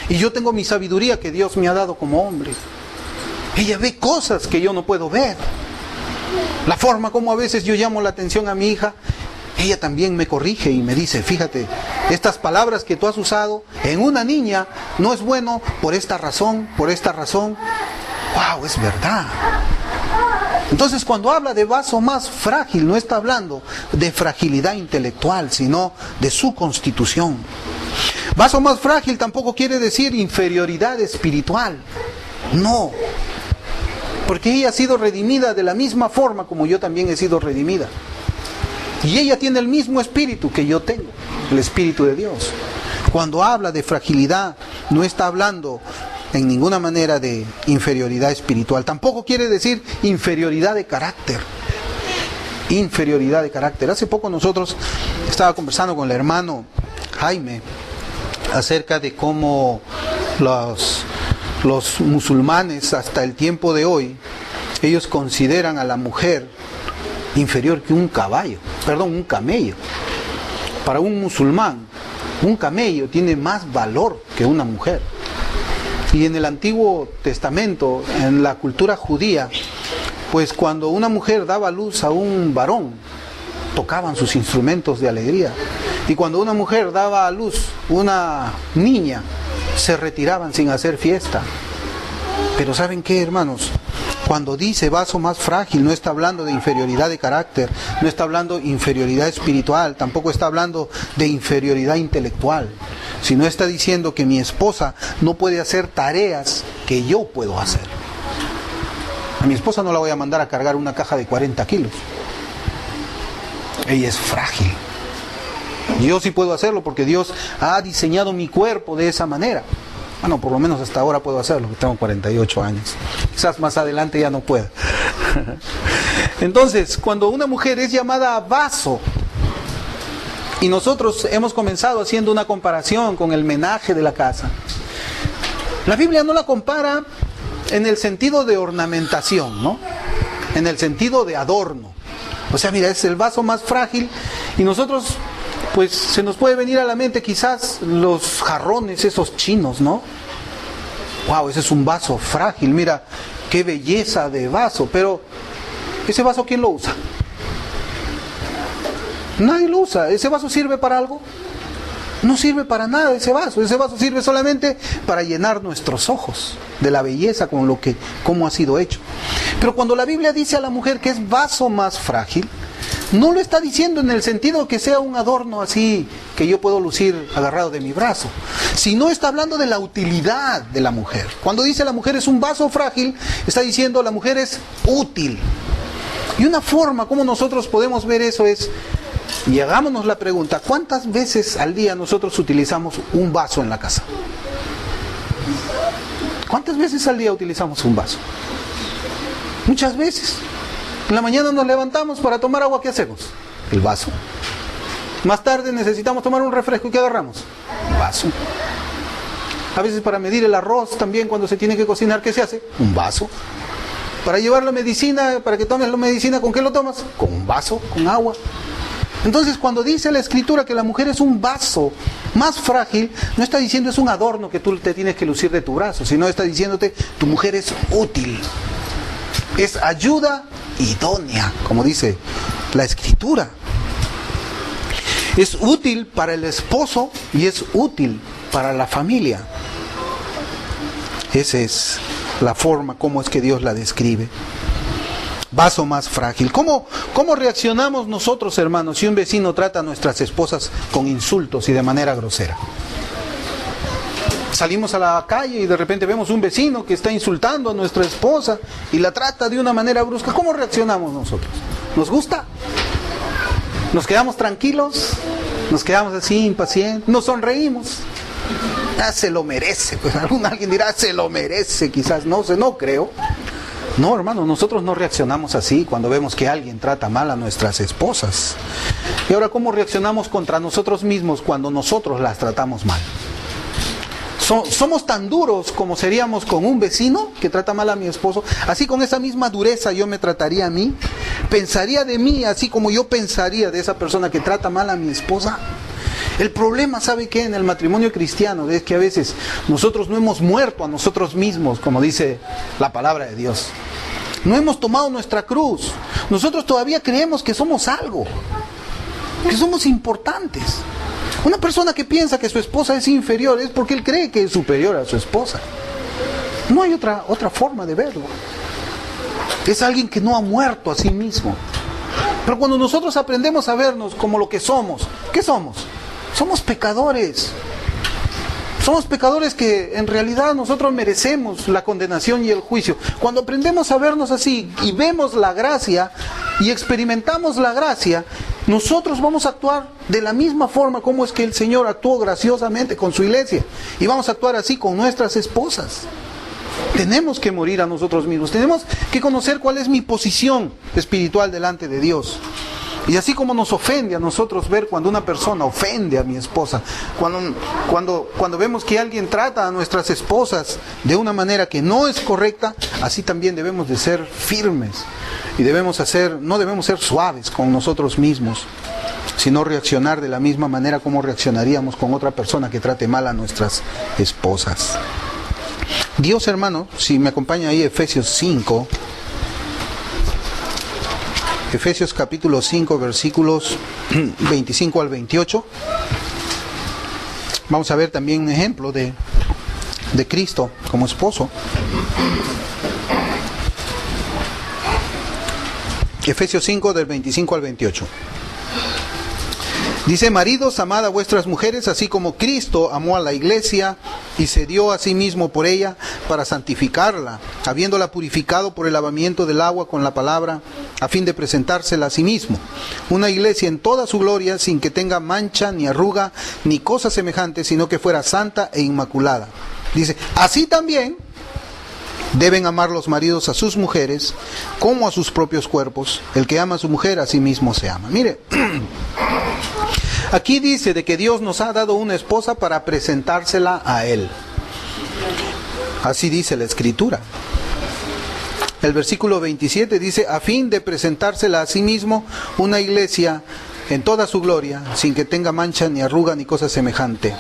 y yo tengo mi sabiduría que Dios me ha dado como hombre. Ella ve cosas que yo no puedo ver. La forma como a veces yo llamo la atención a mi hija, ella también me corrige y me dice, fíjate, estas palabras que tú has usado en una niña no es bueno por esta razón. ¡Wow! Es verdad. Entonces cuando habla de vaso más frágil, no está hablando de fragilidad intelectual, sino de su constitución. Vaso más frágil tampoco quiere decir inferioridad espiritual. No. Porque ella ha sido redimida de la misma forma como yo también he sido redimida. Y ella tiene el mismo espíritu que yo tengo, el espíritu de Dios. Cuando habla de fragilidad, no está hablando en ninguna manera de inferioridad espiritual. Tampoco quiere decir inferioridad de carácter. Inferioridad de carácter. Hace poco nosotros estaba conversando con el hermano Jaime acerca de cómo los musulmanes hasta el tiempo de hoy, ellos consideran a la mujer inferior que un camello. Para un musulmán, un camello tiene más valor que una mujer. Y en el Antiguo Testamento, en la cultura judía, pues cuando una mujer daba luz a un varón, tocaban sus instrumentos de alegría. Y cuando una mujer daba a luz una niña, se retiraban sin hacer fiesta. Pero ¿saben qué, hermanos? Cuando dice vaso más frágil, no está hablando de inferioridad de carácter, no está hablando de inferioridad espiritual, tampoco está hablando de inferioridad intelectual, sino está diciendo que mi esposa no puede hacer tareas que yo puedo hacer. A mi esposa no la voy a mandar a cargar una caja de 40 kilos. Ella es frágil. Yo sí puedo hacerlo porque Dios ha diseñado mi cuerpo de esa manera. Bueno, por lo menos hasta ahora puedo hacerlo, tengo 48 años. Quizás más adelante ya no pueda. Entonces, cuando una mujer es llamada vaso, y nosotros hemos comenzado haciendo una comparación con el menaje de la casa, La Biblia no la compara en el sentido de ornamentación, ¿no? En el sentido de adorno. O sea, mira, es el vaso más frágil y nosotros, pues se nos puede venir a la mente quizás los jarrones esos chinos, ¿no? Wow, ese es un vaso frágil, mira, qué belleza de vaso, pero ¿ese vaso quién lo usa? Nadie lo usa. ¿Ese vaso sirve para algo? No sirve para nada ese vaso sirve solamente para llenar nuestros ojos de la belleza con cómo ha sido hecho. Pero cuando la Biblia dice a la mujer que es vaso más frágil, no lo está diciendo en el sentido que sea un adorno así que yo puedo lucir agarrado de mi brazo, sino está hablando de la utilidad de la mujer. Cuando dice la mujer es un vaso frágil, está diciendo la mujer es útil. Y una forma como nosotros podemos ver eso es, y hagámonos la pregunta, ¿cuántas veces al día nosotros utilizamos un vaso en la casa? ¿Cuántas veces al día utilizamos un vaso? Muchas veces. En la mañana nos levantamos para tomar agua, ¿qué hacemos? El vaso. Más tarde necesitamos tomar un refresco, ¿qué agarramos? Un vaso. A veces para medir el arroz también cuando se tiene que cocinar, ¿qué se hace? Un vaso. Para llevar la medicina, para que tomes la medicina, ¿con qué lo tomas? Con un vaso, con agua. Entonces, cuando dice la Escritura que la mujer es un vaso más frágil, no está diciendo es un adorno que tú te tienes que lucir de tu brazo, sino está diciéndote, tu mujer es útil, es ayuda idónea, como dice la Escritura. Es útil para el esposo y es útil para la familia. Esa es la forma como es que Dios la describe. Vaso más frágil. ¿Cómo reaccionamos nosotros, hermanos, si un vecino trata a nuestras esposas con insultos y de manera grosera? Salimos a la calle y de repente vemos un vecino que está insultando a nuestra esposa y la trata de una manera brusca. ¿Cómo reaccionamos nosotros? ¿Nos gusta? ¿Nos quedamos tranquilos? ¿Nos quedamos así impacientes? ¿Nos sonreímos? Ah, se lo merece. Pues alguien dirá, se lo merece, quizás. No creo. No, hermano, nosotros no reaccionamos así cuando vemos que alguien trata mal a nuestras esposas. Y ahora, ¿cómo reaccionamos contra nosotros mismos cuando nosotros las tratamos mal? ¿Somos tan duros como seríamos con un vecino que trata mal a mi esposo? Así, con esa misma dureza yo me trataría a mí. ¿Pensaría de mí así como yo pensaría de esa persona que trata mal a mi esposa? El problema, ¿sabe qué? En el matrimonio cristiano es que a veces nosotros no hemos muerto a nosotros mismos, como dice la palabra de Dios. No hemos tomado nuestra cruz. Nosotros todavía creemos que somos algo, que somos importantes. Una persona que piensa que su esposa es inferior es porque él cree que es superior a su esposa. No hay otra forma de verlo. Es alguien que no ha muerto a sí mismo. Pero cuando nosotros aprendemos a vernos como lo que somos, ¿qué somos? Somos pecadores. Somos pecadores que en realidad nosotros merecemos la condenación y el juicio. Cuando aprendemos a vernos así y vemos la gracia y experimentamos la gracia, nosotros vamos a actuar de la misma forma como es que el Señor actuó graciosamente con su iglesia. Y vamos a actuar así con nuestras esposas. Tenemos que morir a nosotros mismos. Tenemos que conocer cuál es mi posición espiritual delante de Dios. Y así como nos ofende a nosotros ver cuando una persona ofende a mi esposa, cuando vemos que alguien trata a nuestras esposas de una manera que no es correcta, así también debemos de ser firmes. Y no debemos ser suaves con nosotros mismos, sino reaccionar de la misma manera como reaccionaríamos con otra persona que trate mal a nuestras esposas. Dios, hermano, si me acompaña ahí Efesios 5, Efesios capítulo 5, versículos 25 al 28. Vamos a ver también un ejemplo de Cristo como esposo. Efesios 5, del 25 al 28. Dice: maridos, amad a vuestras mujeres, así como Cristo amó a la iglesia y se dio a sí mismo por ella para santificarla, habiéndola purificado por el lavamiento del agua con la palabra, a fin de presentársela a sí mismo, una iglesia en toda su gloria, sin que tenga mancha, ni arruga, ni cosa semejante, sino que fuera santa e inmaculada. Dice: así también deben amar los maridos a sus mujeres como a sus propios cuerpos. El que ama a su mujer, a sí mismo se ama. Mire, aquí dice de que Dios nos ha dado una esposa para presentársela a Él. Así dice la Escritura. El versículo 27 dice, a fin de presentársela a sí mismo una iglesia en toda su gloria, sin que tenga mancha ni arruga ni cosa semejante.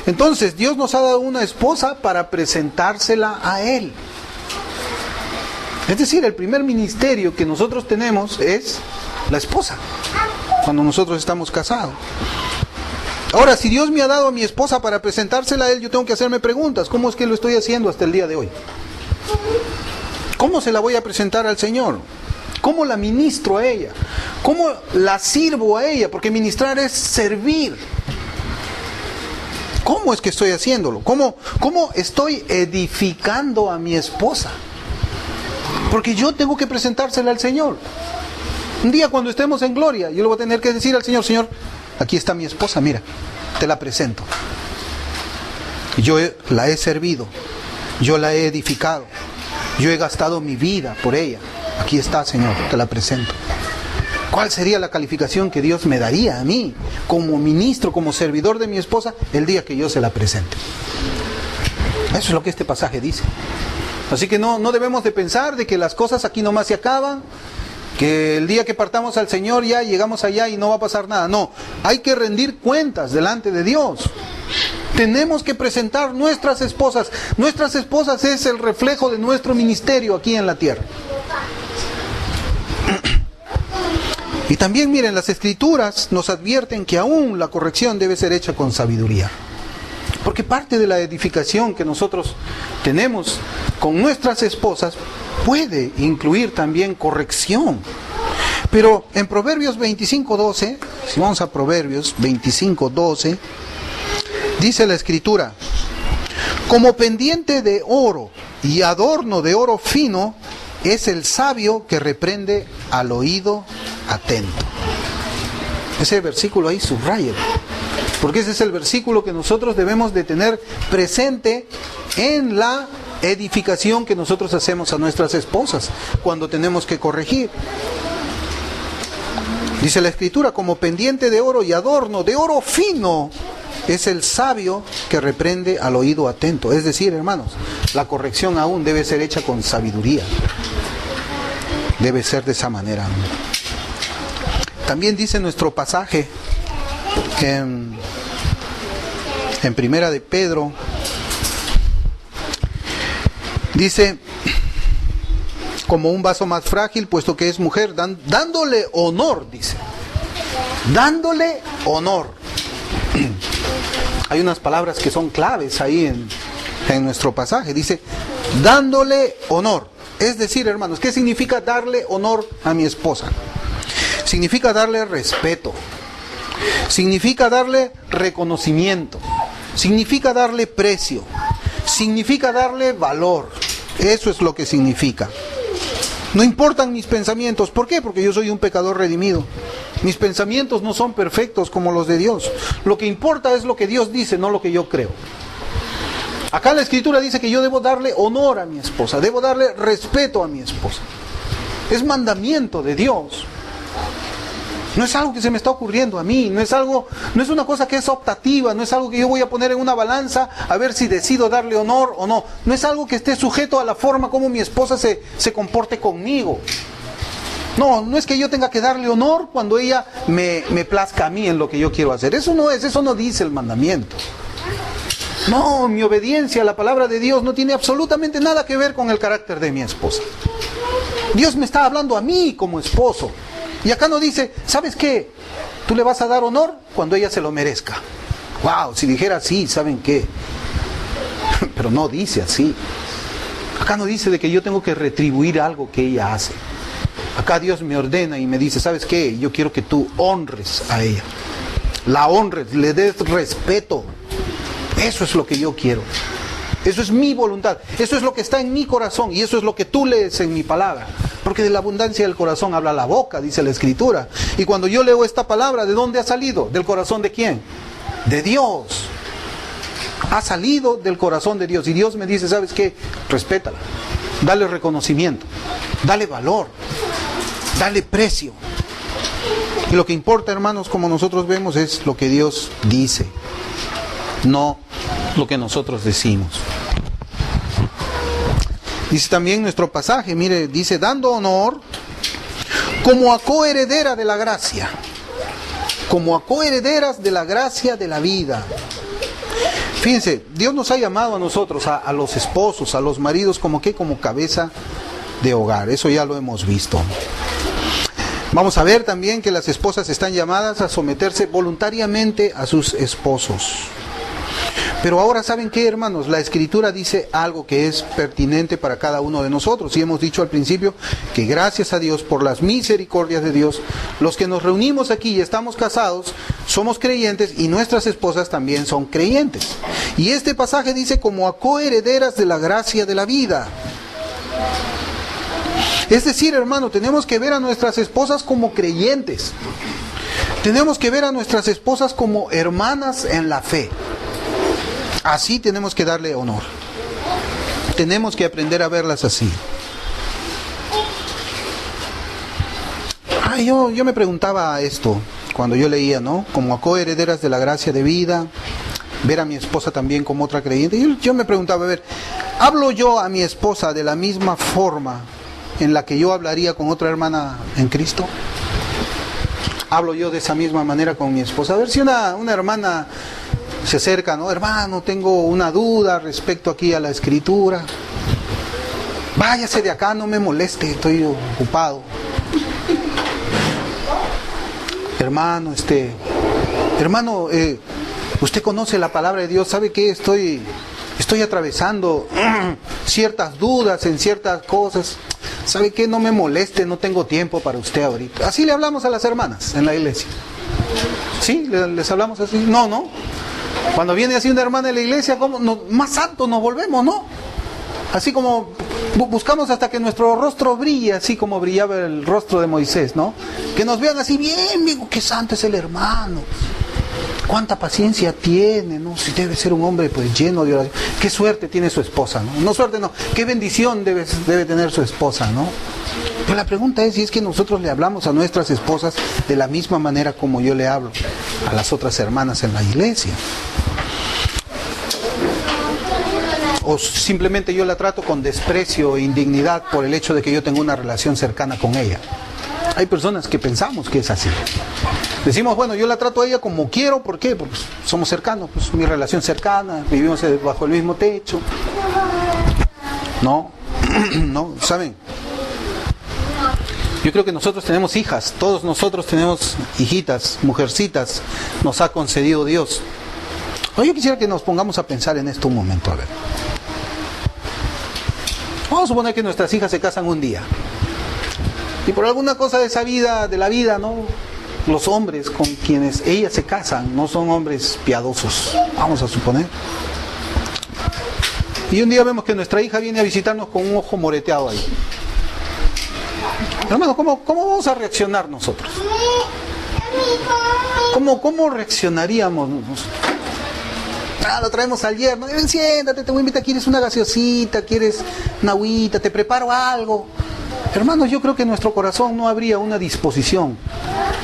Entonces, Dios nos ha dado una esposa para presentársela a Él. Es decir, el primer ministerio que nosotros tenemos es la esposa, cuando nosotros estamos casados. Ahora, si Dios me ha dado a mi esposa para presentársela a Él, yo tengo que hacerme preguntas. ¿Cómo es que lo estoy haciendo hasta el día de hoy? ¿Cómo se la voy a presentar al Señor? ¿Cómo la ministro a ella? ¿Cómo la sirvo a ella? Porque ministrar es servir. ¿Cómo es que estoy haciéndolo? ¿Cómo estoy edificando a mi esposa? Porque yo tengo que presentársela al Señor. Un día cuando estemos en gloria, yo le voy a tener que decir al Señor, Señor, aquí está mi esposa, mira, te la presento. Yo la he servido, yo la he edificado, yo he gastado mi vida por ella. Aquí está, Señor, te la presento. ¿Cuál sería la calificación que Dios me daría a mí, como ministro, como servidor de mi esposa, el día que yo se la presente? Eso es lo que este pasaje dice. Así que no debemos de pensar de que las cosas aquí nomás se acaban, que el día que partamos al Señor ya llegamos allá y no va a pasar nada. No, hay que rendir cuentas delante de Dios. Tenemos que presentar nuestras esposas. Nuestras esposas es el reflejo de nuestro ministerio aquí en la tierra. Y también miren, las Escrituras nos advierten que aún la corrección debe ser hecha con sabiduría. Porque parte de la edificación que nosotros tenemos con nuestras esposas puede incluir también corrección. Pero en Proverbios 25:12, si vamos a Proverbios 25:12, dice la Escritura, como pendiente de oro y adorno de oro fino es el sabio que reprende al oído atento. Ese versículo ahí subraya, porque ese es el versículo que nosotros debemos de tener presente en la edificación que nosotros hacemos a nuestras esposas cuando tenemos que corregir. Dice la Escritura, como pendiente de oro y adorno de oro fino es el sabio que reprende al oído atento. Es decir, hermanos, la corrección aún debe ser hecha con sabiduría. Debe ser de esa manera. También dice nuestro pasaje en Primera de Pedro, dice, como un vaso más frágil, puesto que es mujer, dándole honor, dice. Dándole honor. Hay unas palabras que son claves ahí en nuestro pasaje. Dice, dándole honor. Es decir, hermanos, ¿qué significa darle honor a mi esposa? Significa darle respeto. Significa darle reconocimiento. Significa darle precio. Significa darle valor. Eso es lo que significa. No importan mis pensamientos. ¿Por qué? Porque yo soy un pecador redimido. Mis pensamientos no son perfectos como los de Dios. Lo que importa es lo que Dios dice, no lo que yo creo. Acá la Escritura dice que yo debo darle honor a mi esposa, debo darle respeto a mi esposa. Es mandamiento de Dios. No es algo que se me está ocurriendo a mí, no es una cosa que es optativa, no es algo que yo voy a poner en una balanza a ver si decido darle honor o no. No es algo que esté sujeto a la forma como mi esposa se comporte conmigo. No es que yo tenga que darle honor cuando ella me plazca a mí en lo que yo quiero hacer. Eso no dice el mandamiento. No, mi obediencia a la palabra de Dios no tiene absolutamente nada que ver con el carácter de mi esposa. Dios me está hablando a mí como esposo. Y acá no dice, ¿sabes qué? Tú le vas a dar honor cuando ella se lo merezca. Wow, si dijera así, ¿saben qué? Pero no dice así. Acá no dice de que yo tengo que retribuir algo que ella hace. Acá Dios me ordena y me dice, ¿sabes qué? Yo quiero que tú honres a ella. La honres, le des respeto. Eso es lo que yo quiero. Eso es mi voluntad. Eso es lo que está en mi corazón. Y eso es lo que tú lees en mi palabra. Porque de la abundancia del corazón habla la boca, dice la Escritura. Y cuando yo leo esta palabra, ¿de dónde ha salido? ¿Del corazón de quién? De Dios. Ha salido del corazón de Dios. Y Dios me dice, ¿sabes qué? Respétala. Dale reconocimiento. Dale valor. Dale precio. Y lo que importa, hermanos, como nosotros vemos, es lo que Dios dice. No lo que nosotros decimos. Dice también nuestro pasaje, mire, dice, dando honor como a coheredera de la gracia, como a coherederas de la gracia de la vida. Fíjense, Dios nos ha llamado a nosotros, a los esposos, a los maridos, como que como cabeza de hogar. Eso ya lo hemos visto. Vamos a ver también que las esposas están llamadas a someterse voluntariamente a sus esposos. Pero ahora, ¿saben qué, hermanos? La Escritura dice algo que es pertinente para cada uno de nosotros. Y hemos dicho al principio que gracias a Dios, por las misericordias de Dios, los que nos reunimos aquí y estamos casados, somos creyentes y nuestras esposas también son creyentes. Y este pasaje dice como a coherederas de la gracia de la vida. Es decir, hermano, tenemos que ver a nuestras esposas como creyentes. Tenemos que ver a nuestras esposas como hermanas en la fe. Así tenemos que darle honor. Tenemos que aprender a verlas así. Yo me preguntaba esto cuando yo leía, ¿no? Como a coherederas de la gracia de vida, ver a mi esposa también como otra creyente. Yo me preguntaba, a ver, ¿hablo yo a mi esposa de la misma forma en la que yo hablaría con otra hermana en Cristo? ¿Hablo yo de esa misma manera con mi esposa? A ver si una hermana se acerca, ¿no? Hermano, tengo una duda respecto aquí a la Escritura. Váyase de acá, no me moleste, estoy ocupado. Hermano, usted conoce la palabra de Dios, ¿sabe qué? Estoy atravesando ciertas dudas en ciertas cosas. ¿Sabe qué? No me moleste, no tengo tiempo para usted ahorita. Así le hablamos a las hermanas en la iglesia. ¿Sí? ¿Les hablamos así? No. Cuando viene así una hermana en la iglesia, ¿cómo? Más santos nos volvemos, ¿no? Así como buscamos hasta que nuestro rostro brille, así como brillaba el rostro de Moisés, ¿no? Que nos vean así, bien, digo, qué santo es el hermano. Cuánta paciencia tiene, ¿no? Si debe ser un hombre pues lleno de oración. Qué suerte tiene su esposa, ¿no? No suerte, no. Qué bendición debe tener su esposa, ¿no? Pero la pregunta es si es que nosotros le hablamos a nuestras esposas de la misma manera como yo le hablo a las otras hermanas en la iglesia. O simplemente yo la trato con desprecio e indignidad por el hecho de que yo tengo una relación cercana con ella. Hay personas que pensamos que es así. Decimos, bueno, yo la trato a ella como quiero, ¿por qué? Porque somos cercanos, pues mi relación cercana, vivimos bajo el mismo techo. No, ¿saben? Yo creo que nosotros tenemos hijas, todos nosotros tenemos hijitas, mujercitas, nos ha concedido Dios. Yo quisiera que nos pongamos a pensar en esto un momento, a ver. Vamos a suponer que nuestras hijas se casan un día. Y por alguna cosa de la vida, ¿no? Los hombres con quienes ellas se casan no son hombres piadosos, vamos a suponer. Y un día vemos que nuestra hija viene a visitarnos con un ojo moreteado ahí. Hermano, ¿cómo vamos a reaccionar nosotros? ¿Cómo reaccionaríamos nosotros? Lo traemos al yerno, siéntate, te voy a invitar, ¿quieres una gaseosita? ¿Quieres una agüita? ¿Te preparo algo? Hermanos, yo creo que en nuestro corazón no habría una disposición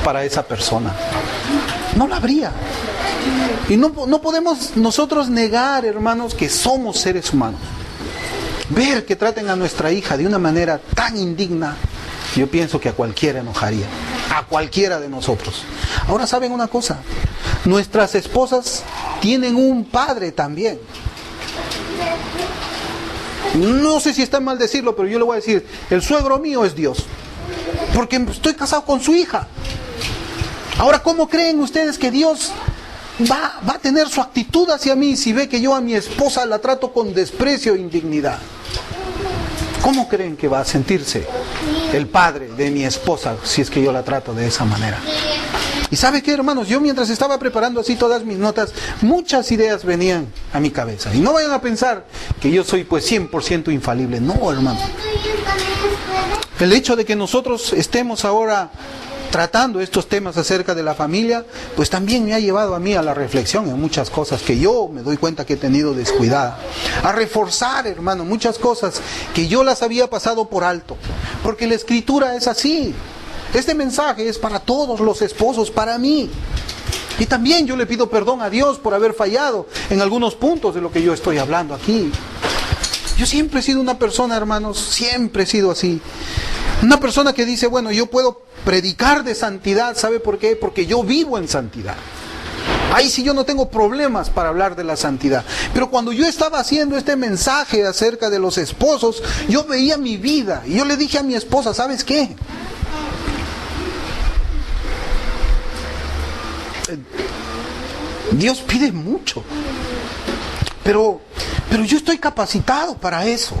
para esa persona. No la habría. Y no podemos nosotros negar, hermanos, que somos seres humanos. Ver que traten a nuestra hija de una manera tan indigna, yo pienso que a cualquiera enojaría. A cualquiera de nosotros. Ahora, ¿saben una cosa? Nuestras esposas tienen un padre también. No sé si está mal decirlo, pero yo le voy a decir, el suegro mío es Dios. Porque estoy casado con su hija. Ahora, ¿cómo creen ustedes que Dios va a tener su actitud hacia mí si ve que yo a mi esposa la trato con desprecio e indignidad? ¿Cómo creen que va a sentirse el padre de mi esposa si es que yo la trato de esa manera? Y ¿sabe qué, hermanos? Yo mientras estaba preparando así todas mis notas, muchas ideas venían a mi cabeza. Y no vayan a pensar que yo soy pues 100% infalible. No, hermano. El hecho de que nosotros estemos ahora tratando estos temas acerca de la familia, pues también me ha llevado a mí a la reflexión en muchas cosas que yo me doy cuenta que he tenido descuidada. A reforzar, hermano, muchas cosas que yo las había pasado por alto. Porque la Escritura es así. Este mensaje es para todos los esposos, para mí. Y también yo le pido perdón a Dios por haber fallado en algunos puntos de lo que yo estoy hablando aquí. Yo siempre he sido una persona, hermanos, siempre he sido así. Una persona que dice, bueno, yo puedo predicar de santidad, ¿sabe por qué? Porque yo vivo en santidad. Ahí sí yo no tengo problemas para hablar de la santidad. Pero cuando yo estaba haciendo este mensaje acerca de los esposos, yo veía mi vida y yo le dije a mi esposa, ¿sabes qué? Dios pide mucho, pero yo estoy capacitado para eso.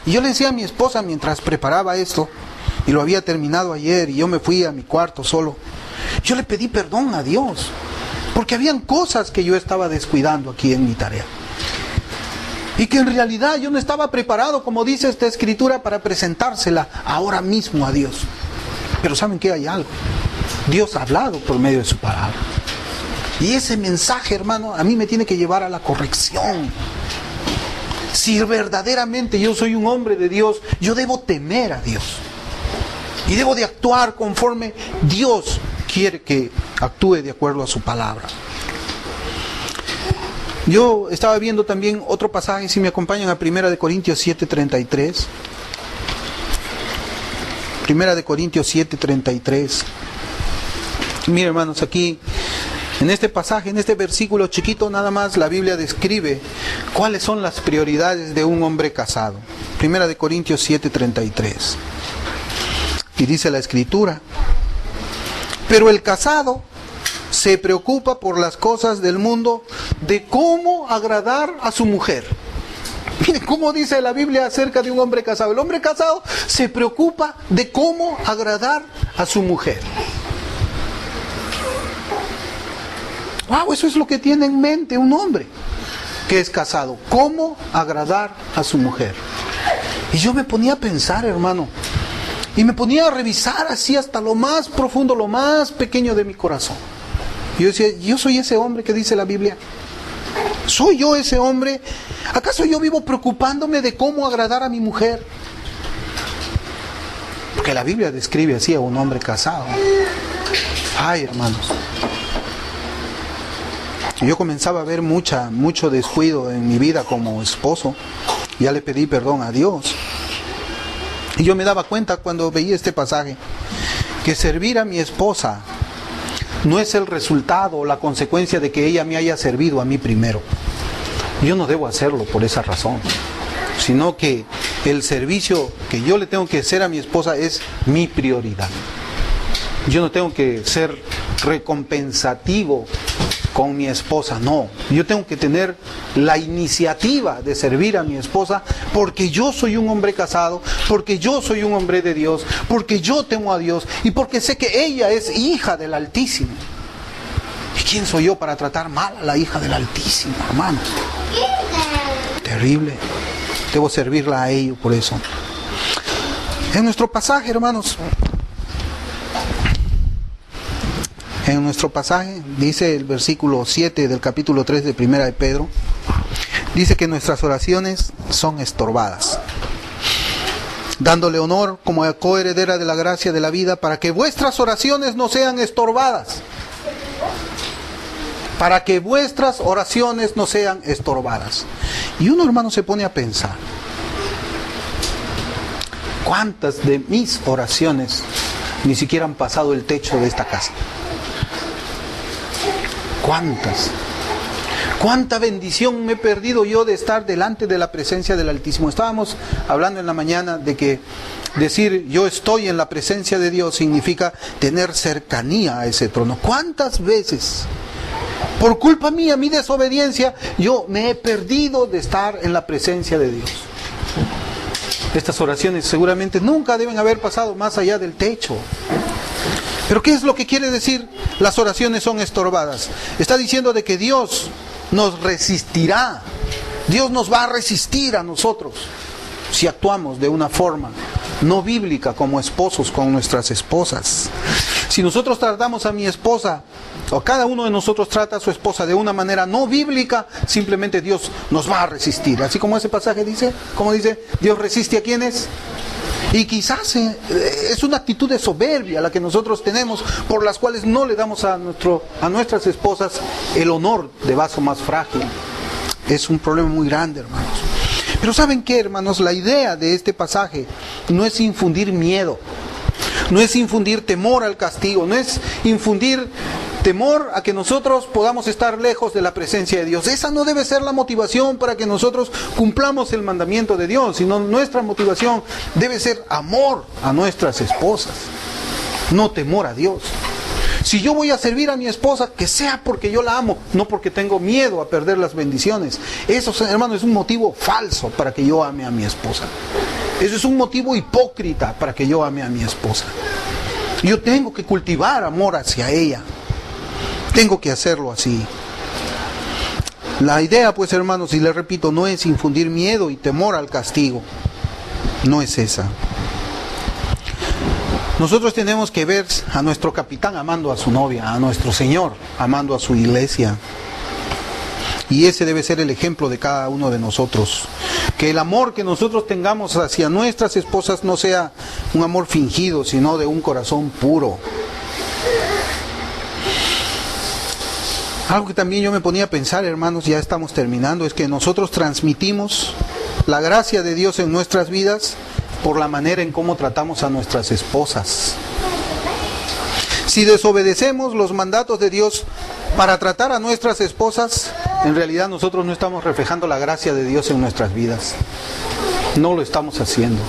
Y yo le decía a mi esposa mientras preparaba esto, y lo había terminado ayer, y yo me fui a mi cuarto solo, yo le pedí perdón a Dios, porque habían cosas que yo estaba descuidando aquí en mi tarea. Y que en realidad yo no estaba preparado, como dice esta escritura, para presentársela ahora mismo a Dios. Pero ¿saben qué? Hay algo. Dios ha hablado por medio de su palabra. Y ese mensaje, hermano, a mí me tiene que llevar a la corrección. Si verdaderamente yo soy un hombre de Dios, yo debo temer a Dios. Y debo de actuar conforme Dios quiere que actúe de acuerdo a su palabra. Yo estaba viendo también otro pasaje, si me acompañan a 1 Corintios 7:33. 1 Corintios 7:33. Miren, hermanos, aquí en este pasaje, en este versículo chiquito nada más, la Biblia describe cuáles son las prioridades de un hombre casado. 1 Corintios 7:33. Y dice la escritura: pero el casado se preocupa por las cosas del mundo, de cómo agradar a su mujer. Miren cómo dice la Biblia acerca de un hombre casado. El hombre casado se preocupa de cómo agradar a su mujer. Wow, eso es lo que tiene en mente un hombre que es casado. Cómo agradar a su mujer. Y yo me ponía a pensar, hermano, y me ponía a revisar así hasta lo más profundo, lo más pequeño de mi corazón. Y yo decía, ¿yo soy ese hombre que dice la Biblia? ¿Soy yo ese hombre? ¿Acaso yo vivo preocupándome de cómo agradar a mi mujer? Porque la Biblia describe así a un hombre casado. Ay, hermanos. Yo comenzaba a ver mucho descuido en mi vida como esposo. Ya le pedí perdón a Dios. Y yo me daba cuenta cuando veía este pasaje que servir a mi esposa no es el resultado o la consecuencia de que ella me haya servido a mí primero. Yo no debo hacerlo por esa razón, sino que el servicio que yo le tengo que hacer a mi esposa es mi prioridad. Yo no tengo que ser recompensativo con mi esposa, no. Yo tengo que tener la iniciativa de servir a mi esposa porque yo soy un hombre casado, porque yo soy un hombre de Dios, porque yo temo a Dios y porque sé que ella es hija del Altísimo. ¿Y quién soy yo para tratar mal a la hija del Altísimo, hermanos? Terrible. Debo servirla a ellos por eso. En nuestro pasaje, hermanos, en nuestro pasaje, dice el versículo 7 del capítulo 3 de 1 de Pedro, dice que nuestras oraciones son estorbadas, dándole honor como coheredera de la gracia de la vida, para que vuestras oraciones no sean estorbadas. Para que vuestras oraciones no sean estorbadas. Y uno, hermano, se pone a pensar, ¿cuántas de mis oraciones ni siquiera han pasado el techo de esta casa? ¿Cuántas? ¿Cuánta bendición me he perdido yo de estar delante de la presencia del Altísimo? Estábamos hablando en la mañana de que decir yo estoy en la presencia de Dios significa tener cercanía a ese trono. ¿Cuántas veces, por culpa mía, mi desobediencia, yo me he perdido de estar en la presencia de Dios? Estas oraciones seguramente nunca deben haber pasado más allá del techo. Pero ¿qué es lo que quiere decir? Las oraciones son estorbadas. Está diciendo de que Dios nos resistirá. Dios nos va a resistir a nosotros si actuamos de una forma no bíblica como esposos con nuestras esposas. Si nosotros tratamos a mi esposa, o cada uno de nosotros trata a su esposa de una manera no bíblica, simplemente Dios nos va a resistir. Así como ese pasaje dice, como dice, Dios resiste a quienes. Y quizás es una actitud de soberbia la que nosotros tenemos, por las cuales no le damos a nuestras esposas el honor de vaso más frágil. es un problema muy grande, hermanos. Pero ¿saben qué, hermanos? La idea de este pasaje no es infundir miedo, no es infundir temor al castigo, no es infundir temor a que nosotros podamos estar lejos de la presencia de Dios. Esa no debe ser la motivación para que nosotros cumplamos el mandamiento de Dios, sino nuestra motivación debe ser amor a nuestras esposas, no temor a Dios. Si yo voy a servir a mi esposa, que sea porque yo la amo, no porque tengo miedo a perder las bendiciones. Eso, hermano, es un motivo falso para que yo ame a mi esposa. Eso es un motivo hipócrita para que yo ame a mi esposa. Yo tengo que cultivar amor hacia ella. Tengo que hacerlo así. La idea, pues, hermanos, y les repito, no es infundir miedo y temor al castigo. No es esa. Nosotros tenemos que ver a nuestro capitán amando a su novia, a nuestro Señor amando a su iglesia. Y ese debe ser el ejemplo de cada uno de nosotros. Que el amor que nosotros tengamos hacia nuestras esposas no sea un amor fingido, sino de un corazón puro. Algo que también yo me ponía a pensar, hermanos, ya estamos terminando, es que nosotros transmitimos la gracia de Dios en nuestras vidas por la manera en cómo tratamos a nuestras esposas. Si desobedecemos los mandatos de Dios para tratar a nuestras esposas, en realidad nosotros no estamos reflejando la gracia de Dios en nuestras vidas. No lo estamos haciendo.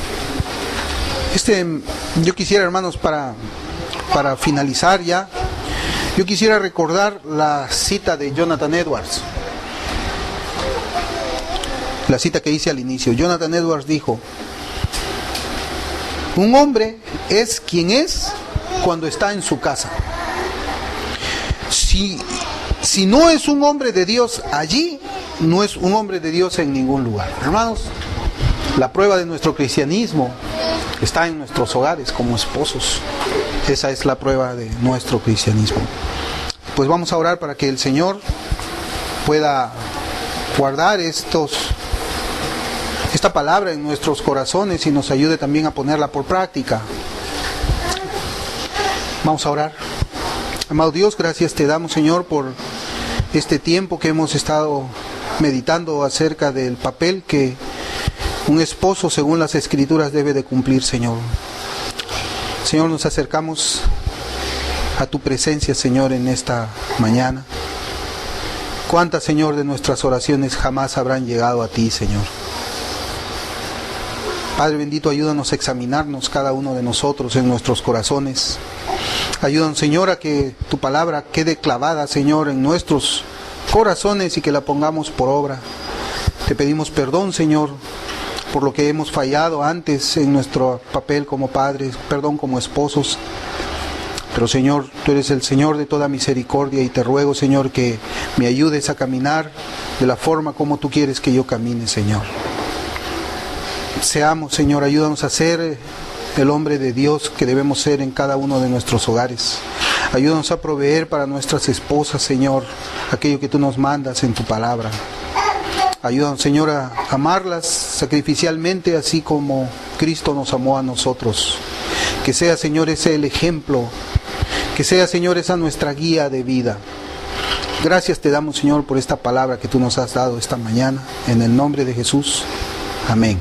Yo quisiera, hermanos, para finalizar ya, yo quisiera recordar la cita de Jonathan Edwards. La cita que hice al inicio. Jonathan Edwards dijo: un hombre es quien es cuando está en su casa. Si no es un hombre de Dios allí, no es un hombre de Dios en ningún lugar. Hermanos, la prueba de nuestro cristianismo está en nuestros hogares como esposos. Esa es la prueba de nuestro cristianismo. Pues vamos a orar para que el Señor pueda guardar esta palabra en nuestros corazones y nos ayude también a ponerla por práctica. Vamos a orar. Amado Dios, gracias te damos, Señor, por este tiempo que hemos estado meditando acerca del papel que un esposo, según las Escrituras, debe de cumplir, Señor. Señor, nos acercamos a tu presencia, Señor, en esta mañana. ¿Cuántas, Señor, de nuestras oraciones jamás habrán llegado a ti, Señor? Padre bendito, ayúdanos a examinarnos cada uno de nosotros en nuestros corazones. Ayúdanos, Señor, a que tu palabra quede clavada, Señor, en nuestros corazones y que la pongamos por obra. Te pedimos perdón, Señor, por lo que hemos fallado antes en nuestro papel como padres, perdón como esposos. Pero, Señor, tú eres el Señor de toda misericordia y te ruego, Señor, que me ayudes a caminar de la forma como tú quieres que yo camine, Señor. Seamos, Señor, ayúdanos a ser el hombre de Dios que debemos ser en cada uno de nuestros hogares. Ayúdanos a proveer para nuestras esposas, Señor, aquello que tú nos mandas en tu palabra. Ayúdanos, Señor, a amarlas sacrificialmente, así como Cristo nos amó a nosotros. Que sea, Señor, ese el ejemplo. Que sea, Señor, esa nuestra guía de vida. Gracias te damos, Señor, por esta palabra que tú nos has dado esta mañana. En el nombre de Jesús. Amén.